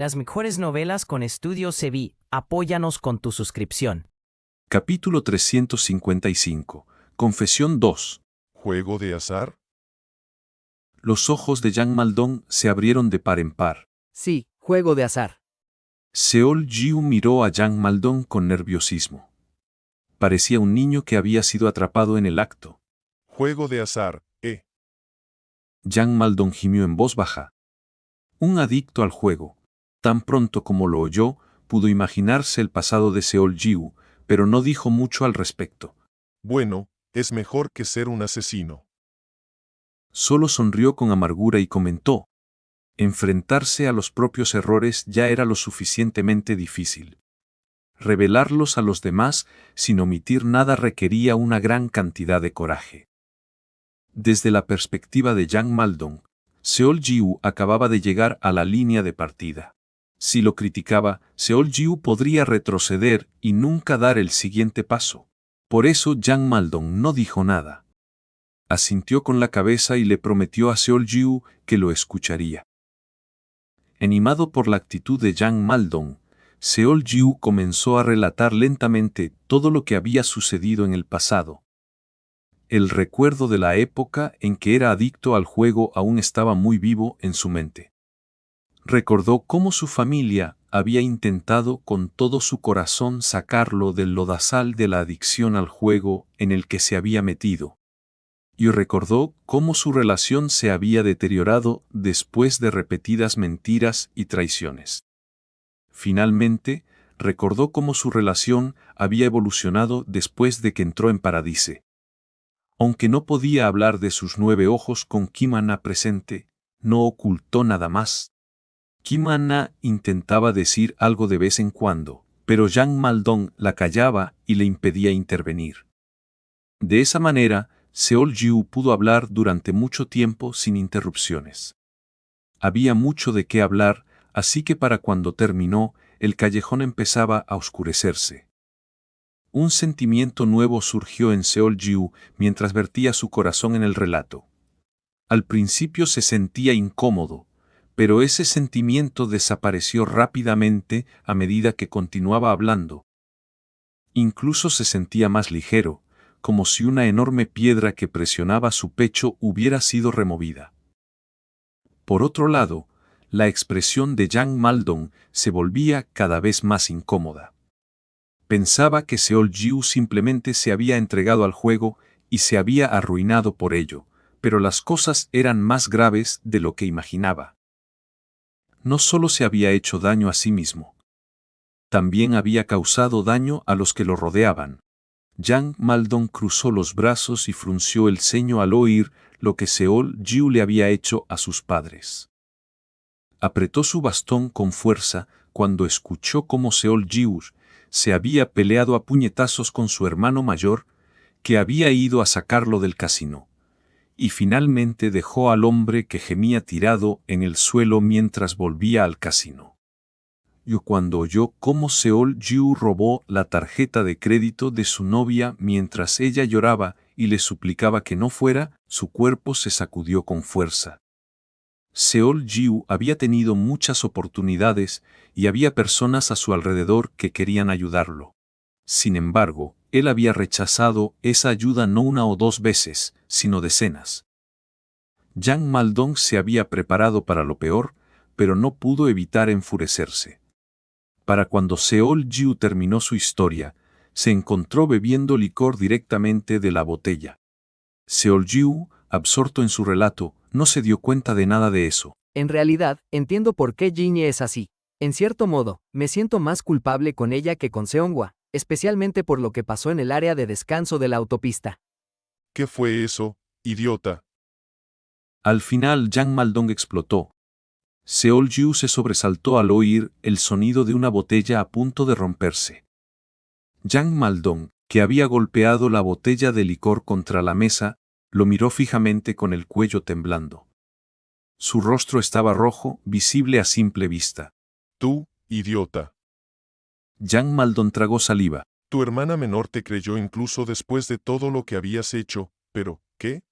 Las mejores novelas con Estudio Cebi. Apóyanos con tu suscripción. Capítulo 355. Confesión 2. ¿Juego de azar? Los ojos de Jean Maldon se abrieron de par en par. Sí, juego de azar. Seol Jiu miró a Jean Maldon con nerviosismo. Parecía un niño que había sido atrapado en el acto. Juego de azar, Jean Maldon gimió en voz baja. Un adicto al juego. Tan pronto como lo oyó, pudo imaginarse el pasado de Seol Jiu, pero no dijo mucho al respecto. Bueno, es mejor que ser un asesino. Solo sonrió con amargura y comentó: enfrentarse a los propios errores ya era lo suficientemente difícil. Revelarlos a los demás sin omitir nada requería una gran cantidad de coraje. Desde la perspectiva de Jean Maldon, Seol Jiu acababa de llegar a la línea de partida. Si lo criticaba, Seol Jiu podría retroceder y nunca dar el siguiente paso. Por eso Jean Maldon no dijo nada. Asintió con la cabeza y le prometió a Seol Jiu que lo escucharía. Animado por la actitud de Jean Maldon, Seol Jiu comenzó a relatar lentamente todo lo que había sucedido en el pasado. El recuerdo de la época en que era adicto al juego aún estaba muy vivo en su mente. Recordó cómo su familia había intentado con todo su corazón sacarlo del lodazal de la adicción al juego en el que se había metido. Y recordó cómo su relación se había deteriorado después de repetidas mentiras y traiciones. Finalmente, recordó cómo su relación había evolucionado después de que entró en Paradise. Aunque no podía hablar de sus 9 ojos con Kim Anna presente, no ocultó nada más. Kim Anna intentaba decir algo de vez en cuando, pero Jean Maldon la callaba y le impedía intervenir. De esa manera, Seol Jiu pudo hablar durante mucho tiempo sin interrupciones. Había mucho de qué hablar, así que para cuando terminó, el callejón empezaba a oscurecerse. Un sentimiento nuevo surgió en Seol Jiu mientras vertía su corazón en el relato. Al principio se sentía incómodo, pero ese sentimiento desapareció rápidamente a medida que continuaba hablando. Incluso se sentía más ligero, como si una enorme piedra que presionaba su pecho hubiera sido removida. Por otro lado, la expresión de Jean Maldon se volvía cada vez más incómoda. Pensaba que Seol Jiu simplemente se había entregado al juego y se había arruinado por ello, pero las cosas eran más graves de lo que imaginaba. No solo se había hecho daño a sí mismo, también había causado daño a los que lo rodeaban. Jean Maldon cruzó los brazos y frunció el ceño al oír lo que Seol Jiu le había hecho a sus padres. Apretó su bastón con fuerza cuando escuchó cómo Seol Jiu se había peleado a puñetazos con su hermano mayor, que había ido a sacarlo del casino, y finalmente dejó al hombre que gemía tirado en el suelo mientras volvía al casino. Y cuando oyó cómo Seol Jiu robó la tarjeta de crédito de su novia mientras ella lloraba y le suplicaba que no fuera, su cuerpo se sacudió con fuerza. Seol Jiu había tenido muchas oportunidades y había personas a su alrededor que querían ayudarlo. Sin embargo, él había rechazado esa ayuda no 1 o 2 veces, sino decenas. Jean Maldon se había preparado para lo peor, pero no pudo evitar enfurecerse. Para cuando Seol Jiu terminó su historia, se encontró bebiendo licor directamente de la botella. Seol Jiu, absorto en su relato, no se dio cuenta de nada de eso. En realidad, entiendo por qué Ginny es así. En cierto modo, me siento más culpable con ella que con Seonghwa, especialmente por lo que pasó en el área de descanso de la autopista. ¿Qué fue eso, idiota? Al final Jean Maldon explotó. Seol Jiu se sobresaltó al oír el sonido de una botella a punto de romperse. Jean Maldon, que había golpeado la botella de licor contra la mesa, lo miró fijamente con el cuello temblando. Su rostro estaba rojo, visible a simple vista. Tú, idiota. Jean Maldon tragó saliva. Tu hermana menor te creyó incluso después de todo lo que habías hecho, pero, ¿qué?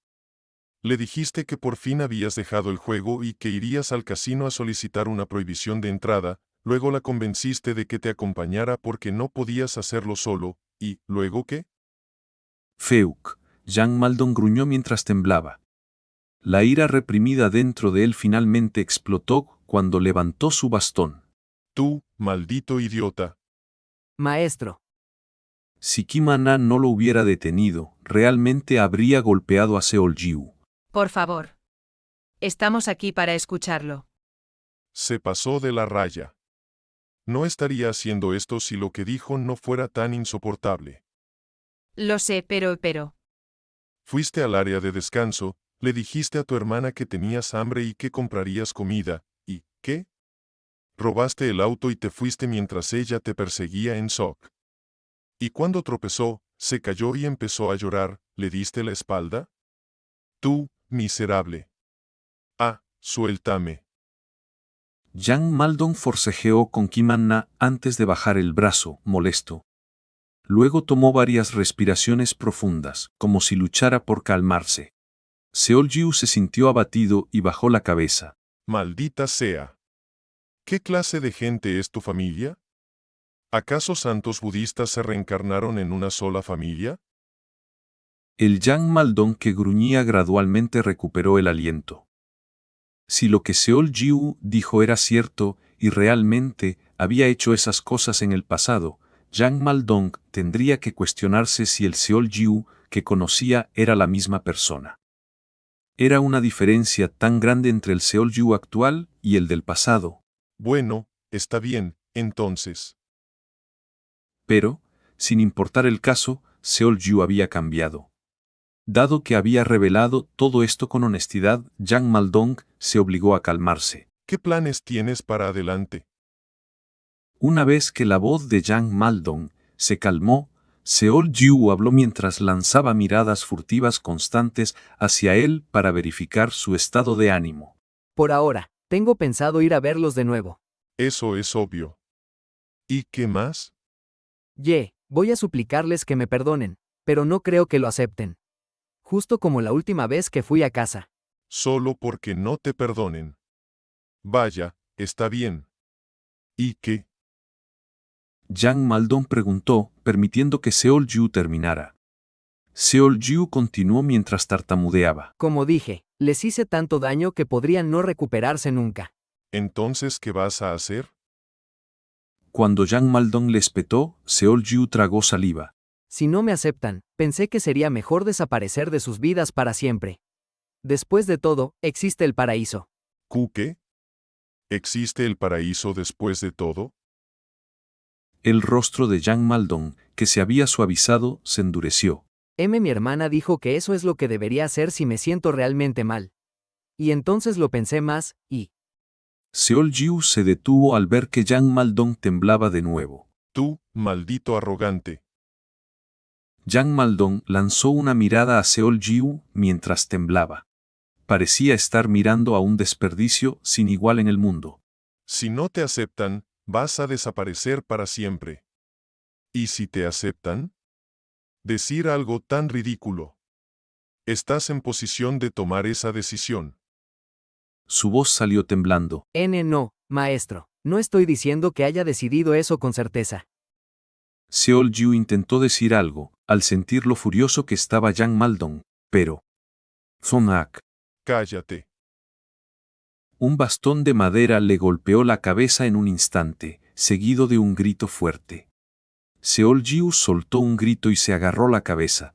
Le dijiste que por fin habías dejado el juego y que irías al casino a solicitar una prohibición de entrada, luego la convenciste de que te acompañara porque no podías hacerlo solo, ¿y luego qué? Feuk, Jean Maldon gruñó mientras temblaba. La ira reprimida dentro de él finalmente explotó cuando levantó su bastón. Tú, maldito idiota. Maestro. Si Kim-na no lo hubiera detenido, realmente habría golpeado a Seol-Jiu. Por favor. Estamos aquí para escucharlo. Se pasó de la raya. No estaría haciendo esto si lo que dijo no fuera tan insoportable. Lo sé, pero... Fuiste al área de descanso, le dijiste a tu hermana que tenías hambre y que comprarías comida, ¿y qué? Robaste el auto y te fuiste mientras ella te perseguía en Sok. Y cuando tropezó, se cayó y empezó a llorar, ¿le diste la espalda? Tú, miserable. Ah, suéltame. Jean Maldon forcejeó con Kim-na antes de bajar el brazo, molesto. Luego tomó varias respiraciones profundas, como si luchara por calmarse. Seol-Jiu se sintió abatido y bajó la cabeza. Maldita sea. ¿Qué clase de gente es tu familia? ¿Acaso santos budistas se reencarnaron en una sola familia? El Jean Maldon que gruñía gradualmente recuperó el aliento. Si lo que Seol-Jiu dijo era cierto y realmente había hecho esas cosas en el pasado, Jean Maldon tendría que cuestionarse si el Seol-Jiu que conocía era la misma persona. Era una diferencia tan grande entre el Seol-Jiu actual y el del pasado. Bueno, está bien, entonces. Pero, sin importar el caso, Seol-Jiu había cambiado. Dado que había revelado todo esto con honestidad, Jean Maldon se obligó a calmarse. ¿Qué planes tienes para adelante? Una vez que la voz de Jean Maldon se calmó, Seol-Jiu habló mientras lanzaba miradas furtivas constantes hacia él para verificar su estado de ánimo. Por ahora, tengo pensado ir a verlos de nuevo. Eso es obvio. ¿Y qué más? Voy a suplicarles que me perdonen, pero no creo que lo acepten. Justo como la última vez que fui a casa. Solo porque no te perdonen. Vaya, está bien. ¿Y qué? Jean Maldon preguntó, permitiendo que Seol-Jiu terminara. Seol-Jiu continuó mientras tartamudeaba. Como dije, les hice tanto daño que podrían no recuperarse nunca. Entonces, ¿qué vas a hacer? Cuando Jean Maldon le espetó, Seol-Jiu tragó saliva. Si no me aceptan, pensé que sería mejor desaparecer de sus vidas para siempre. Después de todo, existe el paraíso. ¿Qué? ¿Existe el paraíso después de todo? El rostro de Jean Maldon, que se había suavizado, se endureció. Mi hermana dijo que eso es lo que debería hacer si me siento realmente mal. Y entonces lo pensé más, y... Seol-Jiu se detuvo al ver que Jean Maldon temblaba de nuevo. Tú, maldito arrogante. Jean Maldon lanzó una mirada a Seol-Jiu mientras temblaba. Parecía estar mirando a un desperdicio sin igual en el mundo. Si no te aceptan, vas a desaparecer para siempre. ¿Y si te aceptan? Decir algo tan ridículo. Estás en posición de tomar esa decisión. Su voz salió temblando. No, maestro, no estoy diciendo que haya decidido eso con certeza. Seol-Jiu intentó decir algo, al sentir lo furioso que estaba Jean Maldon, pero... Zonak. Cállate. Un bastón de madera le golpeó la cabeza en un instante, seguido de un grito fuerte. Seol-Jiu soltó un grito y se agarró la cabeza.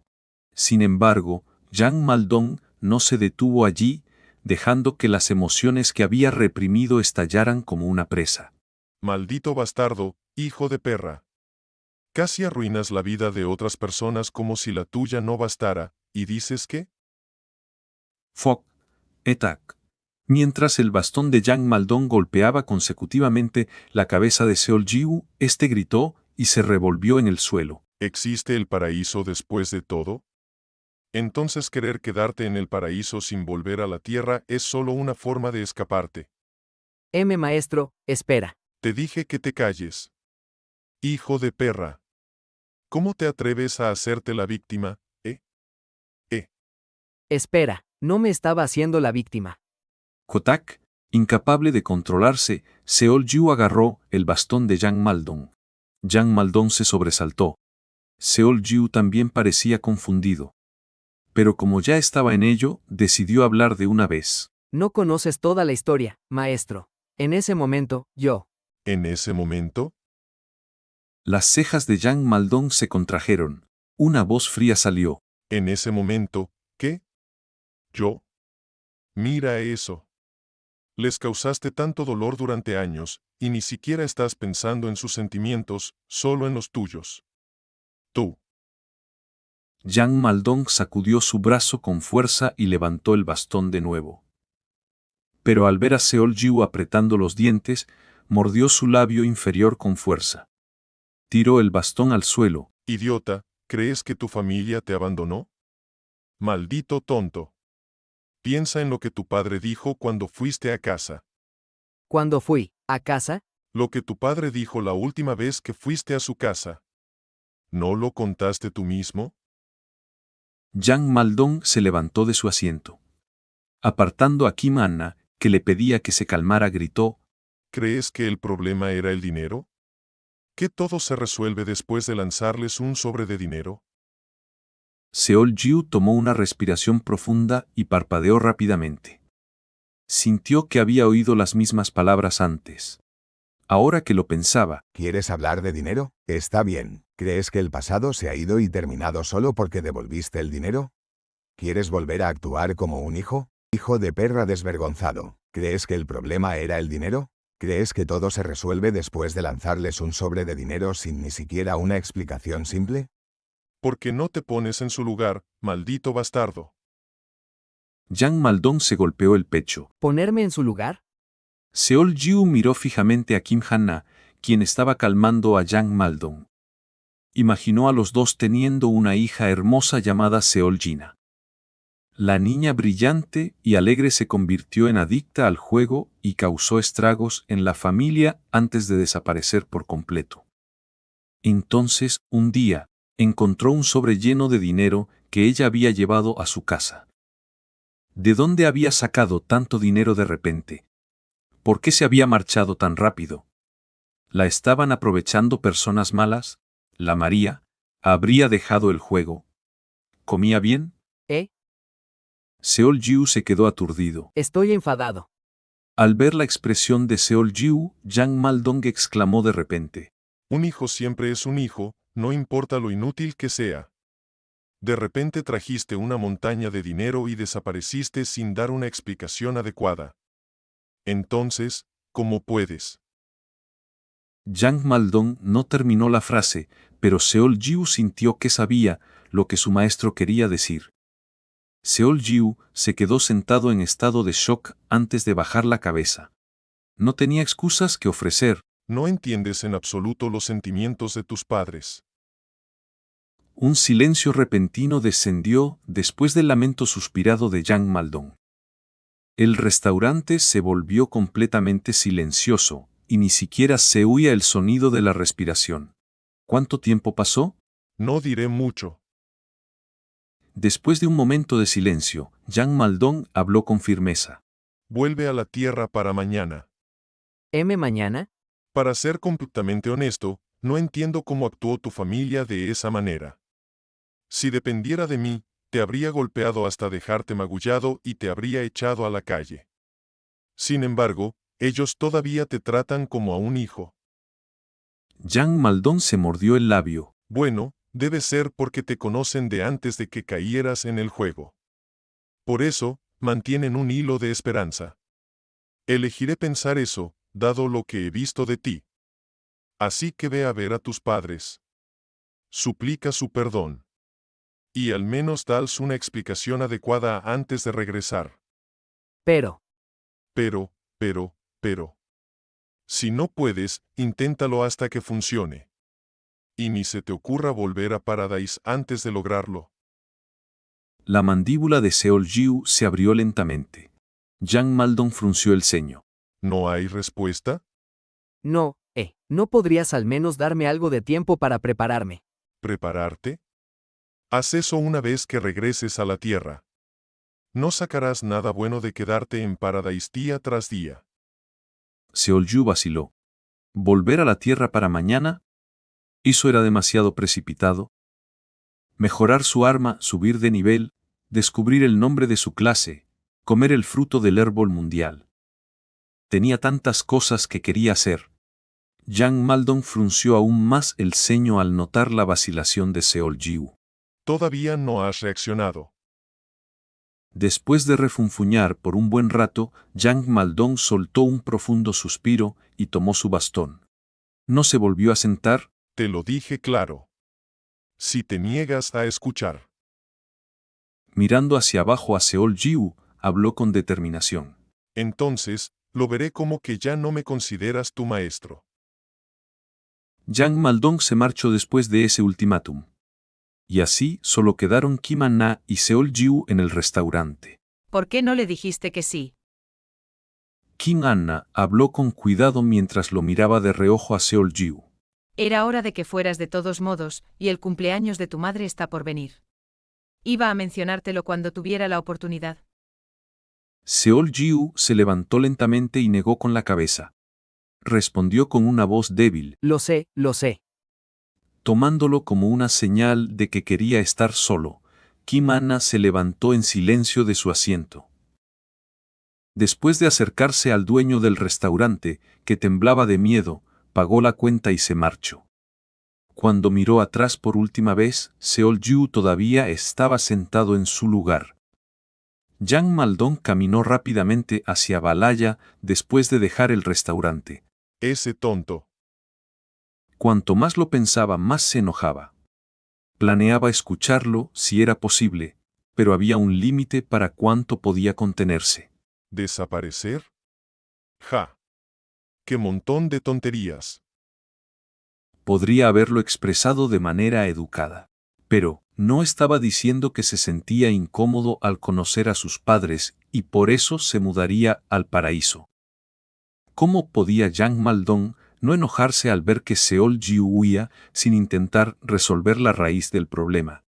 Sin embargo, Jean Maldon no se detuvo allí, dejando que las emociones que había reprimido estallaran como una presa. Maldito bastardo, hijo de perra. Casi arruinas la vida de otras personas como si la tuya no bastara, ¿y dices qué? Fok. Etak. Mientras el bastón de Jean Maldon golpeaba consecutivamente la cabeza de Seol-Jiu, este gritó y se revolvió en el suelo. ¿Existe el paraíso después de todo? Entonces querer quedarte en el paraíso sin volver a la tierra es solo una forma de escaparte. Maestro, espera. Te dije que te calles. Hijo de perra. ¿Cómo te atreves a hacerte la víctima, Espera, No me estaba haciendo la víctima. Kotak, incapaz de controlarse, Seol-Yu agarró el bastón de Yang Maldong. Yang Maldong se sobresaltó. Seol-Yu también parecía confundido. Pero como ya estaba en ello, decidió hablar de una vez. No conoces toda la historia, maestro. En ese momento, yo. ¿En ese momento? Las cejas de Yang Maldong se contrajeron. Una voz fría salió. ¿En ese momento, qué? ¿Yo? Mira eso. Les causaste tanto dolor durante años, y ni siquiera estás pensando en sus sentimientos, solo en los tuyos. Tú. Yang Maldong sacudió su brazo con fuerza y levantó el bastón de nuevo. Pero al ver a Seol-Yu apretando los dientes, mordió su labio inferior con fuerza. Tiró el bastón al suelo. Idiota, ¿crees que tu familia te abandonó? Maldito tonto. Piensa en lo que tu padre dijo cuando fuiste a casa. Cuando fui a casa, Lo que tu padre dijo la última vez que fuiste a su casa. ¿No lo contaste tú mismo? Yang Maldong se levantó de su asiento. Apartando a Kim Anna, que le pedía que se calmara, gritó: ¿Crees que el problema era el dinero? ¿Que todo se resuelve después de lanzarles un sobre de dinero? Seol-Yu tomó una respiración profunda y parpadeó rápidamente. Sintió que había oído las mismas palabras antes. Ahora que lo pensaba, ¿Quieres hablar de dinero? Está bien. ¿Crees que el pasado se ha ido y terminado solo porque devolviste el dinero? ¿Quieres volver a actuar como un hijo? Hijo de perra desvergonzado. ¿Crees que el problema era el dinero? ¿Crees que todo se resuelve después de lanzarles un sobre de dinero sin ni siquiera una explicación simple? ¿Por qué no te pones en su lugar, maldito bastardo? Yang Maldong se golpeó el pecho. ¿ponerme en su lugar? Seol-Yu miró fijamente a Kim Han-na, quien estaba calmando a Yang Maldong. Imaginó a los dos teniendo una hija hermosa llamada Seol-Jina. La niña brillante y alegre se convirtió en adicta al juego y causó estragos en la familia antes de desaparecer por completo. Entonces, un día, encontró un sobre lleno de dinero que ella había llevado a su casa. ¿De dónde había sacado tanto dinero de repente? ¿Por qué se había marchado tan rápido? ¿La estaban aprovechando personas malas? ¿La María habría dejado el juego? ¿Comía bien? ¿Eh? Seol-Yu se quedó aturdido. Estoy enfadado. Al ver la expresión de Seol-Yu, Yang Maldong exclamó de repente: Un hijo siempre es un hijo, no importa lo inútil que sea. De repente trajiste una montaña de dinero y desapareciste sin dar una explicación adecuada. Entonces, ¿cómo puedes? Yang Maldong no terminó la frase, pero Seol-Yu sintió que sabía lo que su maestro quería decir. Seol-Yu se quedó sentado en estado de shock antes de bajar la cabeza. No tenía excusas que ofrecer. No entiendes en absoluto los sentimientos de tus padres. Un silencio repentino descendió después del lamento suspirado de Yang Maldong. El restaurante se volvió completamente silencioso, y ni siquiera se oía el sonido de la respiración. ¿Cuánto tiempo pasó? No diré mucho. Después de un momento de silencio, Yang Maldong habló con firmeza. Vuelve a la tierra para mañana. ¿M mañana? Para ser completamente honesto, no entiendo cómo actuó tu familia de esa manera. Si dependiera de mí, te habría golpeado hasta dejarte magullado y te habría echado a la calle. Sin embargo, ellos todavía te tratan como a un hijo. Yang Maldong se mordió el labio. Bueno, debe ser porque te conocen de antes de que cayeras en el juego. Por eso, mantienen un hilo de esperanza. Elegiré pensar eso, dado lo que he visto de ti. Así que ve a ver a tus padres. Suplica su perdón. Y al menos dales una explicación adecuada antes de regresar. Pero, Pero. Si no puedes, inténtalo hasta que funcione. Y ni se te ocurra volver a Paradise antes de lograrlo. La mandíbula de Seol-Yu se abrió lentamente. Yang Maldong frunció el ceño. ¿No hay respuesta? no, ¿no podrías al menos darme algo de tiempo para prepararme? ¿Prepararte? Haz eso una vez que regreses a la Tierra. No sacarás nada bueno de quedarte en Paradise día tras día. Seolju vaciló. ¿Volver a la Tierra para mañana? ¿Eso era demasiado precipitado? Mejorar su arma, subir de nivel, descubrir el nombre de su clase, comer el fruto del árbol mundial. Tenía tantas cosas que quería hacer. Yang Maldong frunció aún más el ceño al notar la vacilación de Seolju. Todavía no has reaccionado. Después de refunfuñar por un buen rato, Yang Maldong soltó un profundo suspiro y tomó su bastón. No se volvió a sentar. Te lo dije claro. Si te niegas a escuchar. Mirando hacia abajo a Seolju, habló con determinación. Entonces, lo veré como que ya no me consideras tu maestro. Yang Maldong se marchó después de ese ultimátum. Y así solo quedaron Kim An-na y Seolju en el restaurante. ¿Por qué no le dijiste que sí? Kim An-na habló con cuidado mientras lo miraba de reojo a Seolju. Era hora de que fueras de todos modos, y el cumpleaños de tu madre está por venir. Iba a mencionártelo cuando tuviera la oportunidad. Seolju se levantó lentamente y negó con la cabeza. Respondió con una voz débil, Lo sé, lo sé. tomándolo como una señal de que quería estar solo. Kim An-na se levantó en silencio de su asiento. Después de acercarse al dueño del restaurante, que temblaba de miedo, pagó la cuenta y se marchó. Cuando miró atrás por última vez, Seolju todavía estaba sentado en su lugar. Yang Maldong caminó rápidamente hacia Balaya después de dejar el restaurante. Ese tonto. Cuanto más lo pensaba, más se enojaba. Planeaba escucharlo si era posible, pero había un límite para cuánto podía contenerse. ¿Desaparecer? Ja. ¡Qué montón de tonterías! Podría haberlo expresado de manera educada. Pero, no estaba diciendo que se sentía incómodo al conocer a sus padres y por eso se mudaría al paraíso. ¿Cómo podía Yang Maldong no enojarse al ver que Seolju huía sin intentar resolver la raíz del problema?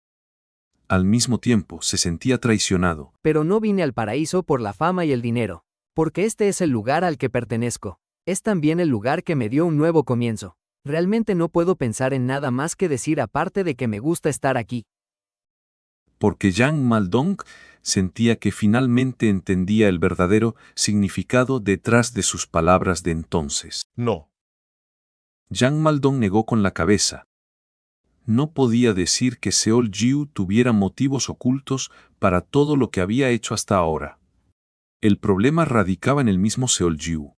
Al mismo tiempo se sentía traicionado. Pero no vine al paraíso por la fama y el dinero. Porque este es el lugar al que pertenezco. Es también el lugar que me dio un nuevo comienzo. Realmente no puedo pensar en nada más que decir aparte de que me gusta estar aquí. Porque Yang Maldong sentía que finalmente entendía el verdadero significado detrás de sus palabras de entonces. No. Yang Maldong negó con la cabeza. No podía decir que Seolju tuviera motivos ocultos para todo lo que había hecho hasta ahora. El problema radicaba en el mismo Seolju.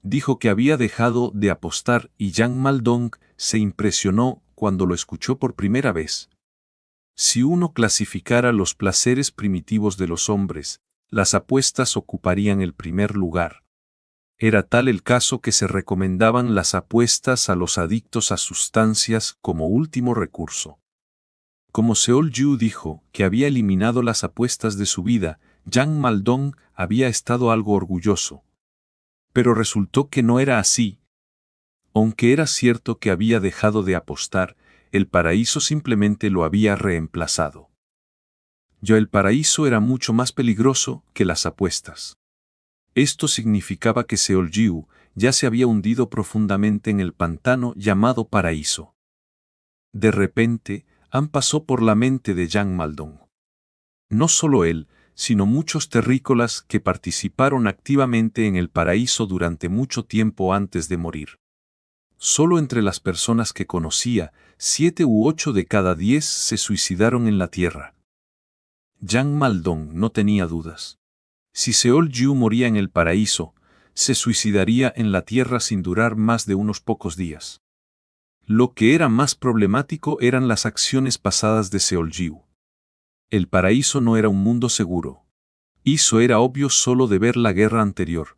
Dijo que había dejado de apostar y Yang Maldong se impresionó cuando lo escuchó por primera vez. Si uno clasificara los placeres primitivos de los hombres, las apuestas ocuparían el primer lugar. Era tal el caso que se recomendaban las apuestas a los adictos a sustancias como último recurso. Como Seolju dijo que había eliminado las apuestas de su vida, Yang Maldong había estado algo orgulloso. Pero resultó que no era así. Aunque era cierto que había dejado de apostar, el paraíso simplemente lo había reemplazado. El paraíso era mucho más peligroso que las apuestas. Esto significaba que Seolju ya se había hundido profundamente en el pantano llamado paraíso. De repente, Han pasó por la mente de Yang Maldong. No solo él, sino muchos terrícolas que participaron activamente en el paraíso durante mucho tiempo antes de morir. Solo entre las personas que conocía, 7 u 8 de cada 10 se suicidaron en la tierra. Yang Maldong no tenía dudas. Si Seolju moría en el paraíso, se suicidaría en la tierra sin durar más de unos pocos días. Lo que era más problemático eran las acciones pasadas de Seolju. El paraíso no era un mundo seguro. Eso era obvio solo de ver la guerra anterior.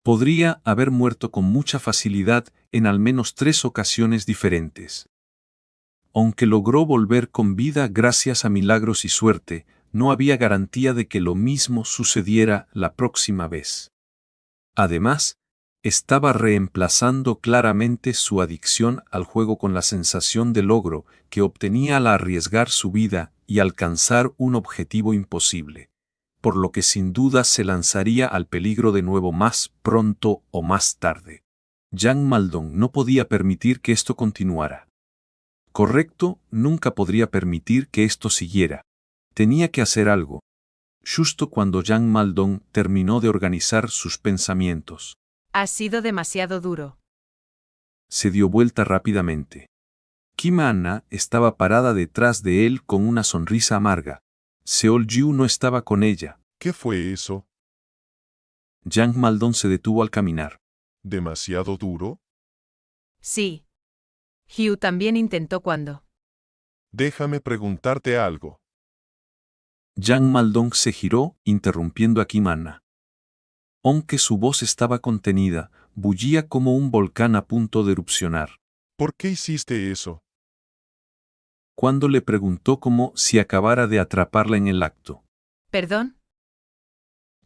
Podría haber muerto con mucha facilidad en al menos 3 ocasiones diferentes. Aunque logró volver con vida gracias a milagros y suerte, no había garantía de que lo mismo sucediera la próxima vez. Además, estaba reemplazando claramente su adicción al juego con la sensación de logro que obtenía al arriesgar su vida y alcanzar un objetivo imposible, por lo que sin duda se lanzaría al peligro de nuevo más pronto o más tarde. Jean Maldon no podía permitir que esto continuara. Correcto, nunca podría permitir que esto siguiera. Tenía que hacer algo. Justo cuando Jean Maldon terminó de organizar sus pensamientos, Has sido demasiado duro. se dio vuelta rápidamente. Kim Anna estaba parada detrás de él con una sonrisa amarga. Seol-Ju no estaba con ella. ¿Qué fue eso? Jean Maldon se detuvo al caminar. ¿Demasiado duro? Sí. Hugh también intentó cuando. Déjame preguntarte algo. Jean Maldon se giró, interrumpiendo a Kim Anna. Aunque su voz estaba contenida, bullía como un volcán a punto de erupcionar. ¿Por qué hiciste eso? Cuando le preguntó como si acabara de atraparla en el acto. ¿Perdón?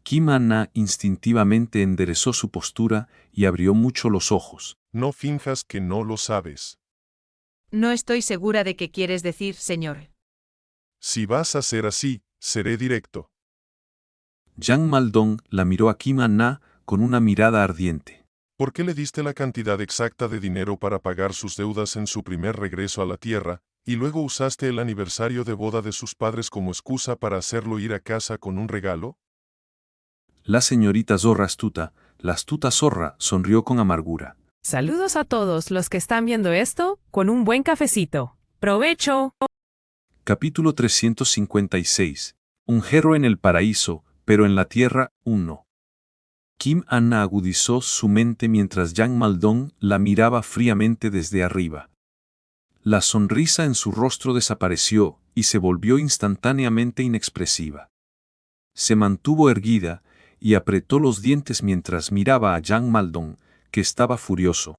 Kim Anna instintivamente enderezó su postura y abrió mucho los ojos. No finjas que no lo sabes. No estoy segura de qué quieres decir, señor. Si vas a ser así, seré directo. Jean Maldon la miró a Kim Anna con una mirada ardiente. ¿Por qué le diste la cantidad exacta de dinero para pagar sus deudas en su primer regreso a la Tierra, y luego usaste el aniversario de boda de sus padres como excusa para hacerlo ir a casa con un regalo? La señorita zorra astuta, la astuta zorra, sonrió con amargura. Saludos a todos los que están viendo esto, con un buen cafecito. ¡Provecho! Capítulo 356. Un jerro en el paraíso, pero en la tierra, uno. Kim Anna agudizó su mente mientras Jean Maldon la miraba fríamente desde arriba. La sonrisa en su rostro desapareció y se volvió instantáneamente inexpresiva. Se mantuvo erguida y apretó los dientes mientras miraba a Jean Maldon, que estaba furioso.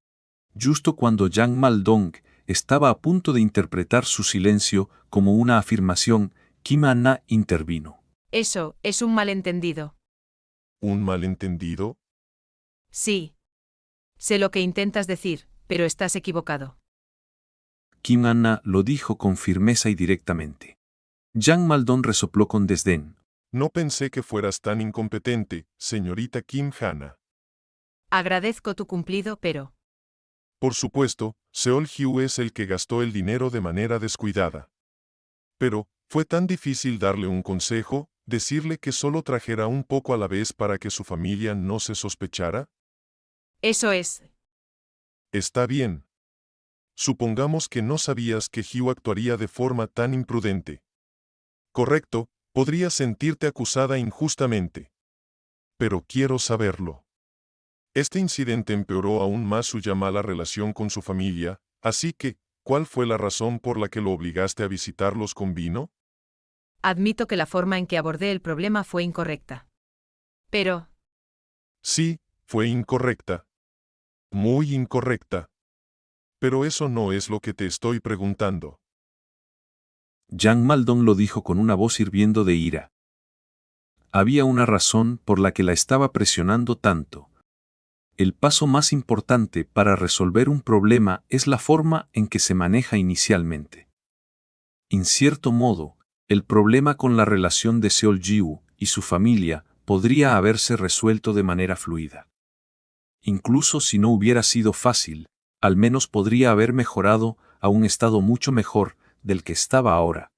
Justo cuando Jean Maldon estaba a punto de interpretar su silencio como una afirmación, Kim Anna intervino. Eso es un malentendido. ¿Un malentendido? Sí. Sé lo que intentas decir, pero estás equivocado. Kim Anna lo dijo con firmeza y directamente. Jean Maldon resopló con desdén. No pensé que fueras tan incompetente, señorita Kim Hannah. Agradezco tu cumplido, pero... Por supuesto, Seol-Hugh es el que gastó el dinero de manera descuidada. Pero, ¿fue tan difícil darle un consejo, decirle que solo trajera un poco a la vez para que su familia no se sospechara? Eso es. Está bien. Supongamos que no sabías que Hugh actuaría de forma tan imprudente. Correcto, podrías sentirte acusada injustamente. Pero quiero saberlo. Este incidente empeoró aún más su ya mala relación con su familia, así que, ¿cuál fue la razón por la que lo obligaste a visitarlos con vino? Admito que la forma en que abordé el problema fue incorrecta. Pero... Sí, fue incorrecta. Muy incorrecta. Pero eso no es lo que te estoy preguntando. Jean Maldon lo dijo con una voz hirviendo de ira. Había una razón por la que la estaba presionando tanto. El paso más importante para resolver un problema es la forma en que se maneja inicialmente. En cierto modo, el problema con la relación de Seol-Ju y su familia podría haberse resuelto de manera fluida. Incluso si no hubiera sido fácil, al menos podría haber mejorado a un estado mucho mejor del que estaba ahora.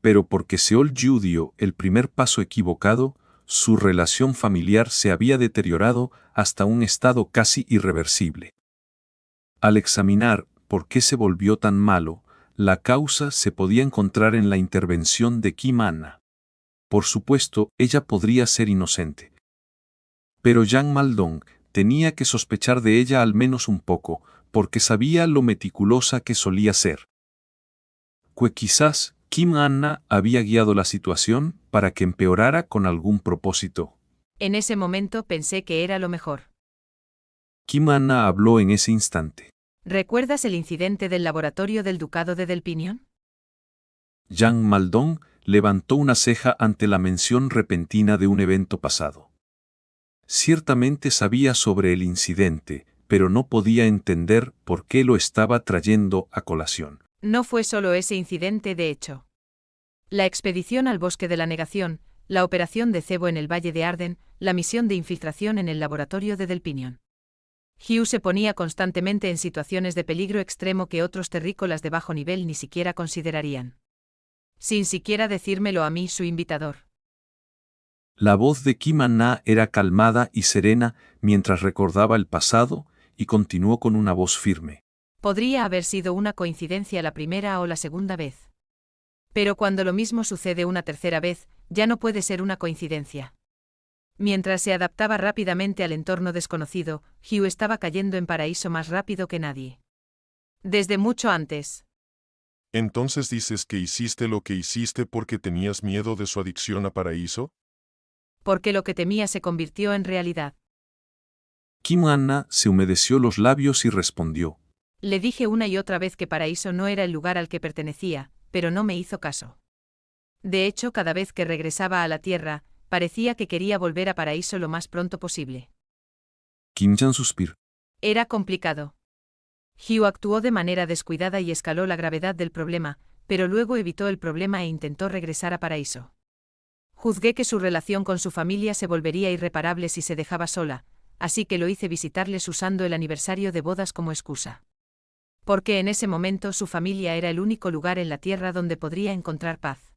Pero porque Seol-Ju dio el primer paso equivocado, su relación familiar se había deteriorado hasta un estado casi irreversible. Al examinar por qué se volvió tan malo, la causa se podía encontrar en la intervención de Kim Anna. Por supuesto, ella podría ser inocente. Pero Jean Maldon tenía que sospechar de ella al menos un poco, porque sabía lo meticulosa que solía ser. Quizás Kim Anna había guiado la situación para que empeorara con algún propósito. En ese momento pensé que era lo mejor. Kim Anna habló en ese instante. ¿Recuerdas el incidente del laboratorio del Ducado de Delpinion? Jean Maldon levantó una ceja ante la mención repentina de un evento pasado. Ciertamente sabía sobre el incidente, pero no podía entender por qué lo estaba trayendo a colación. No fue solo ese incidente, de hecho. La expedición al bosque de la negación, la operación de cebo en el Valle de Arden, la misión de infiltración en el laboratorio de Delpinion. Hugh se ponía constantemente en situaciones de peligro extremo que otros terrícolas de bajo nivel ni siquiera considerarían. Sin siquiera decírmelo a mí, su invitador. La voz de Kim Anna era calmada y serena mientras recordaba el pasado, y continuó con una voz firme. Podría haber sido una coincidencia la primera o la segunda vez. Pero cuando lo mismo sucede una tercera vez, ya no puede ser una coincidencia. Mientras se adaptaba rápidamente al entorno desconocido, Hugh estaba cayendo en paraíso más rápido que nadie. Desde mucho antes. ¿Entonces dices que hiciste lo que hiciste porque tenías miedo de su adicción a paraíso? Porque lo que temía se convirtió en realidad. Kim Anna se humedeció los labios y respondió. Le dije una y otra vez que paraíso no era el lugar al que pertenecía, pero no me hizo caso. De hecho, cada vez que regresaba a la Tierra, parecía que quería volver a paraíso lo más pronto posible. Kim Jan suspiró. Era complicado. Hugh actuó de manera descuidada y escaló la gravedad del problema, pero luego evitó el problema e intentó regresar a paraíso. Juzgué que su relación con su familia se volvería irreparable si se dejaba sola, así que lo hice visitarles usando el aniversario de bodas como excusa. Porque en ese momento su familia era el único lugar en la Tierra donde podría encontrar paz.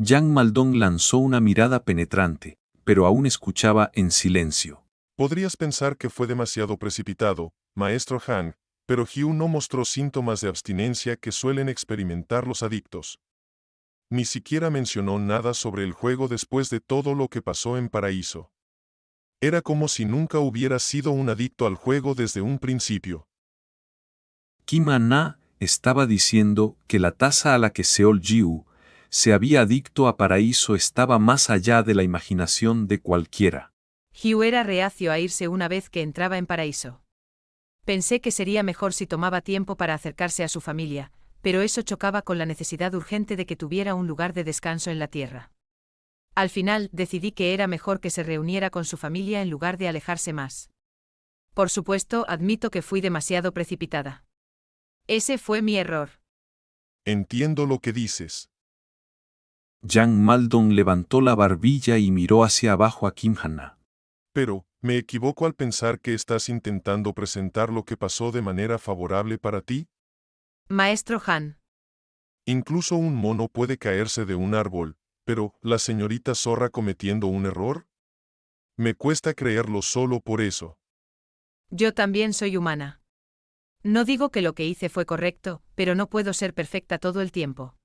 Jan Maldon lanzó una mirada penetrante, pero aún escuchaba en silencio. Podrías pensar que fue demasiado precipitado, maestro Han, pero Hugh no mostró síntomas de abstinencia que suelen experimentar los adictos. Ni siquiera mencionó nada sobre el juego después de todo lo que pasó en Paraíso. Era como si nunca hubiera sido un adicto al juego desde un principio. Kim Anna estaba diciendo que la tasa a la que Seol Jiu se había adicto a paraíso estaba más allá de la imaginación de cualquiera. Hugh era reacio a irse una vez que entraba en paraíso. Pensé que sería mejor si tomaba tiempo para acercarse a su familia, pero eso chocaba con la necesidad urgente de que tuviera un lugar de descanso en la Tierra. Al final, decidí que era mejor que se reuniera con su familia en lugar de alejarse más. Por supuesto, admito que fui demasiado precipitada. Ese fue mi error. Entiendo lo que dices. Jan Maldon levantó la barbilla y miró hacia abajo a Kim Anna. Pero, ¿me equivoco al pensar que estás intentando presentar lo que pasó de manera favorable para ti? Maestro Han. Incluso un mono puede caerse de un árbol, pero, ¿la señorita zorra cometiendo un error? Me cuesta creerlo solo por eso. Yo también soy humana. No digo que lo que hice fue correcto, pero no puedo ser perfecta todo el tiempo.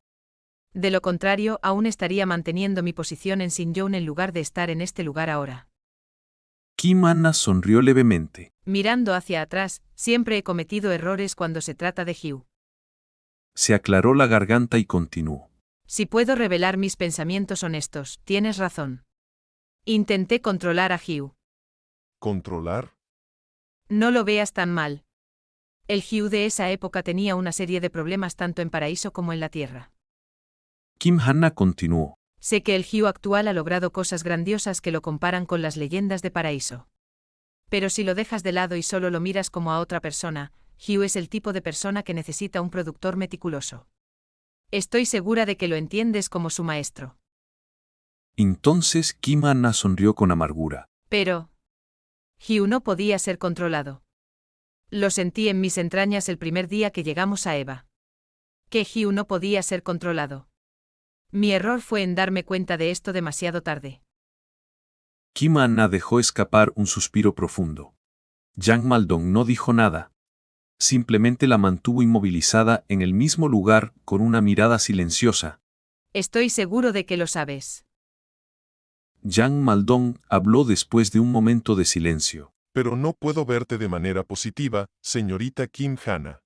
De lo contrario, aún estaría manteniendo mi posición en Sinjón en lugar de estar en este lugar ahora. Kim Anna sonrió levemente. Mirando hacia atrás, siempre he cometido errores cuando se trata de Hugh. Se aclaró la garganta y continuó. Si puedo revelar mis pensamientos honestos, tienes razón. Intenté controlar a Hugh. ¿Controlar? No lo veas tan mal. El Hugh de esa época tenía una serie de problemas tanto en paraíso como en la Tierra. Kim Anna continuó. Sé que el Hugh actual ha logrado cosas grandiosas que lo comparan con las leyendas de paraíso. Pero si lo dejas de lado y solo lo miras como a otra persona, Hugh es el tipo de persona que necesita un productor meticuloso. Estoy segura de que lo entiendes como su maestro. Entonces Kim Anna sonrió con amargura. Pero Hugh no podía ser controlado. Lo sentí en mis entrañas el primer día que llegamos a Eva. Que Hugh no podía ser controlado. Mi error fue en darme cuenta de esto demasiado tarde. Kim Anna dejó escapar un suspiro profundo. Jan Maldon no dijo nada. Simplemente la mantuvo inmovilizada en el mismo lugar con una mirada silenciosa. Estoy seguro de que lo sabes. Jan Maldon habló después de un momento de silencio. Pero no puedo verte de manera positiva, señorita Kim Hannah.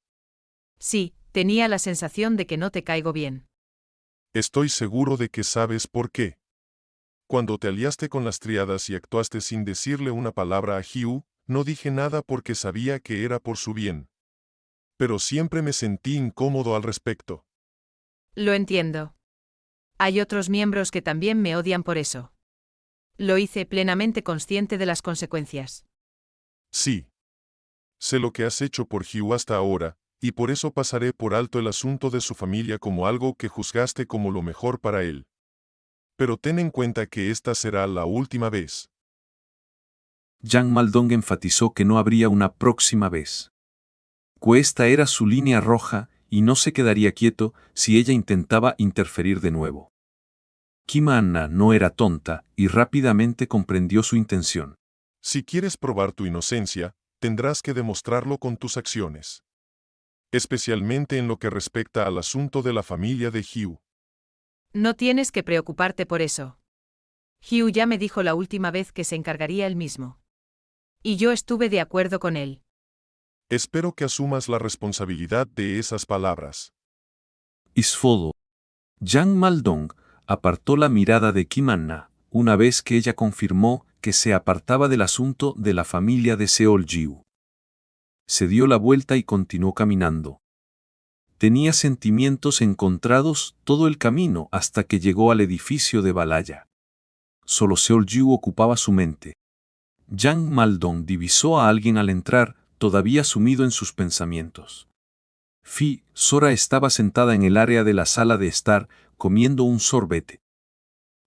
Sí, tenía la sensación de que no te caigo bien. Estoy seguro de que sabes por qué. Cuando te aliaste con las triadas y actuaste sin decirle una palabra a Hugh, no dije nada porque sabía que era por su bien. Pero siempre me sentí incómodo al respecto. Lo entiendo. Hay otros miembros que también me odian por eso. Lo hice plenamente consciente de las consecuencias. Sí. Sé lo que has hecho por Hugh hasta ahora, y por eso pasaré por alto el asunto de su familia como algo que juzgaste como lo mejor para él. Pero ten en cuenta que esta será la última vez. Jean Maldon enfatizó que no habría una próxima vez. Que esta era su línea roja y no se quedaría quieto si ella intentaba interferir de nuevo. Kim Anna no era tonta y rápidamente comprendió su intención. Si quieres probar tu inocencia, tendrás que demostrarlo con tus acciones. Especialmente en lo que respecta al asunto de la familia de Hugh. No tienes que preocuparte por eso. Hugh ya me dijo la última vez que se encargaría él mismo. Y yo estuve de acuerdo con él. Espero que asumas la responsabilidad de esas palabras. Isfodo. Jean Maldon apartó la mirada de Kim Anna una vez que ella confirmó que se apartaba del asunto de la familia de Seol-Jiu. Se dio la vuelta y continuó caminando. Tenía sentimientos encontrados todo el camino hasta que llegó al edificio de Balaya. Solo Seol-Jiu ocupaba su mente. Jean Maldon divisó a alguien al entrar, todavía sumido en sus pensamientos. Fi Sora estaba sentada en el área de la sala de estar, comiendo un sorbete.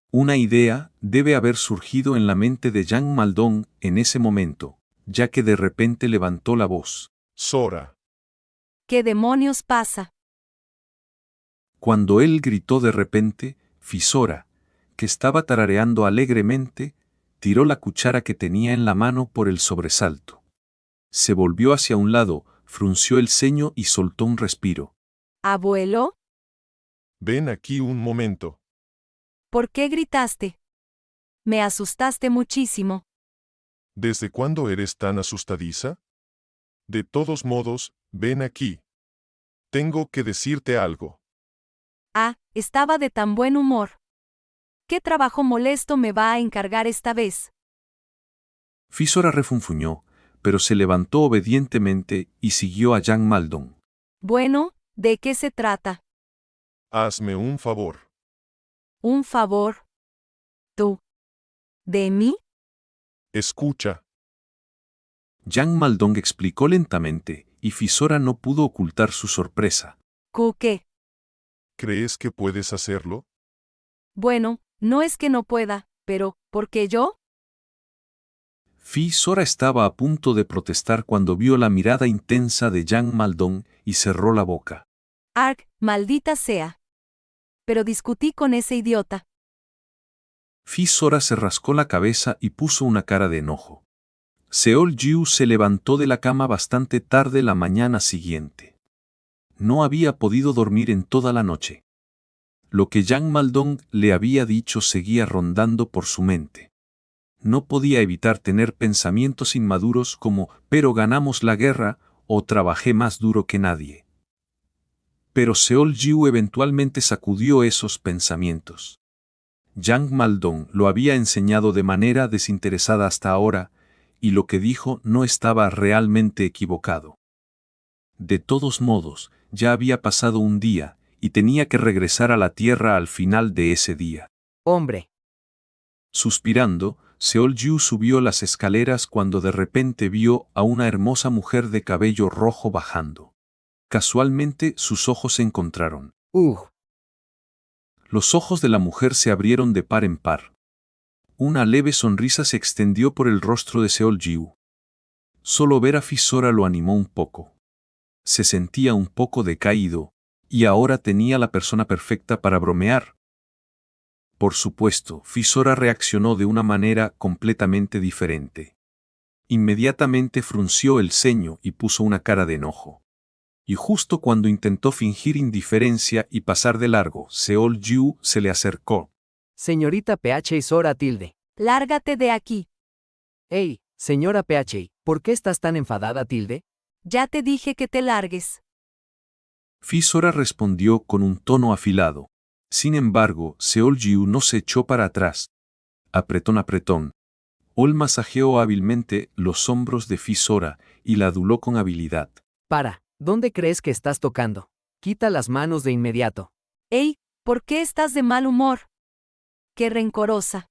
Una idea debe haber surgido en la mente de Jean Maldon en ese momento, ya que de repente levantó la voz. Sora. ¿Qué demonios pasa? Cuando él gritó de repente, Fisora, que estaba tarareando alegremente, tiró la cuchara que tenía en la mano por el sobresalto. Se volvió hacia un lado, frunció el ceño y soltó un respiro. ¿Abuelo? Ven aquí un momento. ¿Por qué gritaste? Me asustaste muchísimo. ¿Desde cuándo eres tan asustadiza? De todos modos, ven aquí. Tengo que decirte algo. Ah, estaba de tan buen humor. ¿Qué trabajo molesto me va a encargar esta vez? Fisora refunfuñó, pero se levantó obedientemente y siguió a Jean Maldon. Bueno, ¿de qué se trata? Hazme un favor. ¿Un favor? ¿Tú? ¿De mí? Escucha. Jean Maldon explicó lentamente, y Fisora no pudo ocultar su sorpresa. ¿Qué? ¿Crees que puedes hacerlo? Bueno, no es que no pueda, pero, ¿por qué yo? Fisora estaba a punto de protestar cuando vio la mirada intensa de Jean Maldon y cerró la boca. Ark, maldita sea. Pero discutí con ese idiota. Fisora se rascó la cabeza y puso una cara de enojo. Seol-Jiu se levantó de la cama bastante tarde la mañana siguiente. No había podido dormir en toda la noche. Lo que Jean Maldon le había dicho seguía rondando por su mente. No podía evitar tener pensamientos inmaduros como «pero ganamos la guerra» o «trabajé más duro que nadie». Pero Seol-Jiu eventualmente sacudió esos pensamientos. Jean Maldon lo había enseñado de manera desinteresada hasta ahora, y lo que dijo no estaba realmente equivocado. De todos modos, ya había pasado un día, y tenía que regresar a la tierra al final de ese día. Hombre. Suspirando, Seol-Jiu subió las escaleras cuando de repente vio a una hermosa mujer de cabello rojo bajando. Casualmente sus ojos se encontraron. Los ojos de la mujer se abrieron de par en par. Una leve sonrisa se extendió por el rostro de Seol-Jiu. Solo ver a Fisora lo animó un poco. Se sentía un poco decaído, y ahora tenía la persona perfecta para bromear. Por supuesto, Fisora reaccionó de una manera completamente diferente. Inmediatamente frunció el ceño y puso una cara de enojo. Y justo cuando intentó fingir indiferencia y pasar de largo, Seol-Jiu se le acercó. Señorita PH Sora tilde. Lárgate de aquí. Hey, señora PH, ¿por qué estás tan enfadada tilde? Ya te dije que te largues. Fisora respondió con un tono afilado. Sin embargo, Seol-Jiu no se echó para atrás. Apretón. Ol masajeó hábilmente los hombros de Fisora y la aduló con habilidad. Para, ¿dónde crees que estás tocando? Quita las manos de inmediato. Ey, ¿por qué estás de mal humor? Qué rencorosa.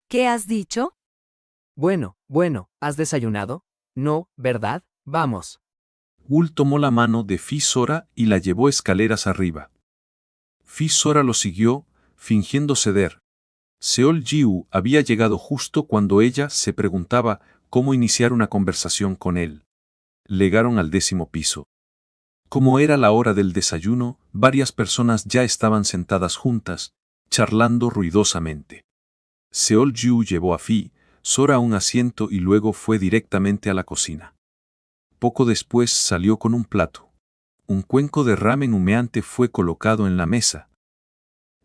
¿Qué has dicho? Bueno, ¿has desayunado? No, ¿verdad? Vamos. Gul tomó la mano de Fi Sora y la llevó escaleras arriba. Fi Sora lo siguió, fingiendo ceder. Seol Jiu había llegado justo cuando ella se preguntaba cómo iniciar una conversación con él. Llegaron al 10º piso. Como era la hora del desayuno, varias personas ya estaban sentadas juntas, charlando ruidosamente. Seol Jiu llevó a Fi Sora a un asiento y luego fue directamente a la cocina. Poco después salió con un plato. Un cuenco de ramen humeante fue colocado en la mesa.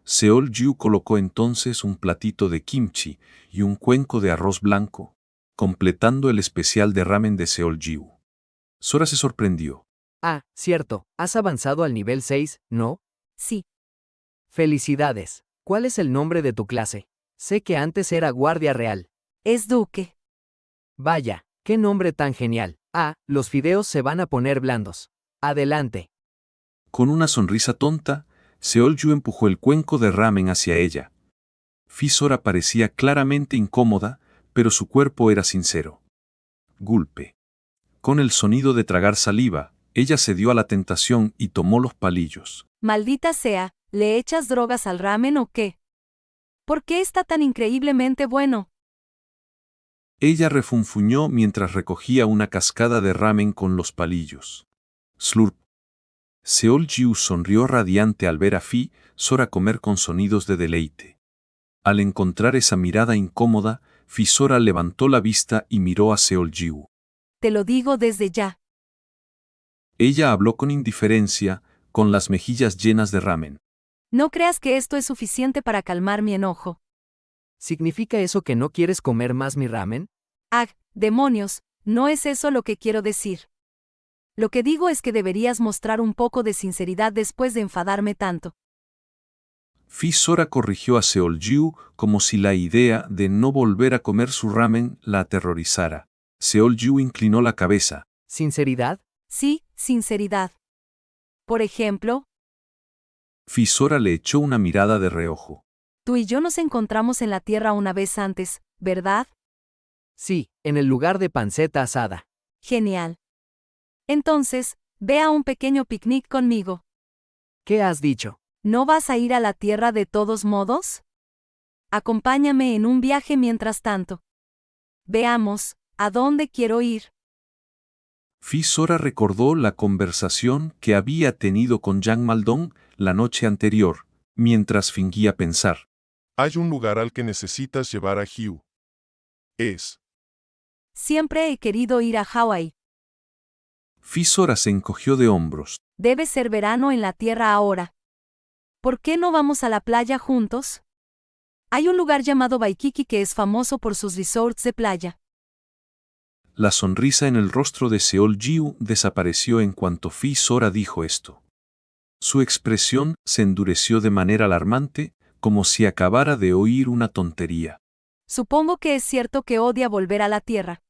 Seol Jiu colocó entonces un platito de kimchi y un cuenco de arroz blanco, completando el especial de ramen de Seol Jiu. Sora se sorprendió. Ah, cierto, has avanzado al nivel 6, ¿no? Sí. Felicidades. ¿Cuál es el nombre de tu clase? Sé que antes era guardia real. Es Duque. Vaya, qué nombre tan genial. Ah, los fideos se van a poner blandos. Adelante. Con una sonrisa tonta, Seol Jiu empujó el cuenco de ramen hacia ella. Fi Sora parecía claramente incómoda, pero su cuerpo era sincero. Gulpe. Con el sonido de tragar saliva, ella cedió a la tentación y tomó los palillos. Maldita sea, ¿le echas drogas al ramen o qué? ¿Por qué está tan increíblemente bueno? Ella refunfuñó mientras recogía una cascada de ramen con los palillos. Slurp. Seol Jiu sonrió radiante al ver a Fi Sora comer con sonidos de deleite. Al encontrar esa mirada incómoda, Fi Sora levantó la vista y miró a Seol Jiu. Te lo digo desde ya. Ella habló con indiferencia, con las mejillas llenas de ramen. No creas que esto es suficiente para calmar mi enojo. ¿Significa eso que no quieres comer más mi ramen? Ah, demonios, no es eso lo que quiero decir. Lo que digo es que deberías mostrar un poco de sinceridad después de enfadarme tanto. Fi Sora corrigió a Seol Jiu como si la idea de no volver a comer su ramen la aterrorizara. Seol Jiu inclinó la cabeza. ¿Sinceridad? Sí, sinceridad. Por ejemplo, Fi Sora le echó una mirada de reojo. tú y yo nos encontramos en la Tierra una vez antes, ¿verdad? Sí, en el lugar de panceta asada. Genial. Entonces, ve a un pequeño picnic conmigo. ¿Qué has dicho? ¿No vas a ir a la Tierra de todos modos? Acompáñame en un viaje mientras tanto. Veamos, ¿a dónde quiero ir? Fi Sora recordó la conversación que había tenido con Yang Maldong la noche anterior, mientras fingía pensar. Hay un lugar al que necesitas llevar a Hugh. Siempre he querido ir a Hawái. Fi Sora se encogió de hombros. Debe ser verano en la Tierra ahora. ¿Por qué no vamos a la playa juntos? Hay un lugar llamado Waikiki que es famoso por sus resorts de playa. La sonrisa en el rostro de Seol Jiu desapareció en cuanto Fi Sora dijo esto. Su expresión se endureció de manera alarmante, como si acabara de oír una tontería. Supongo que es cierto que odia volver a la Tierra.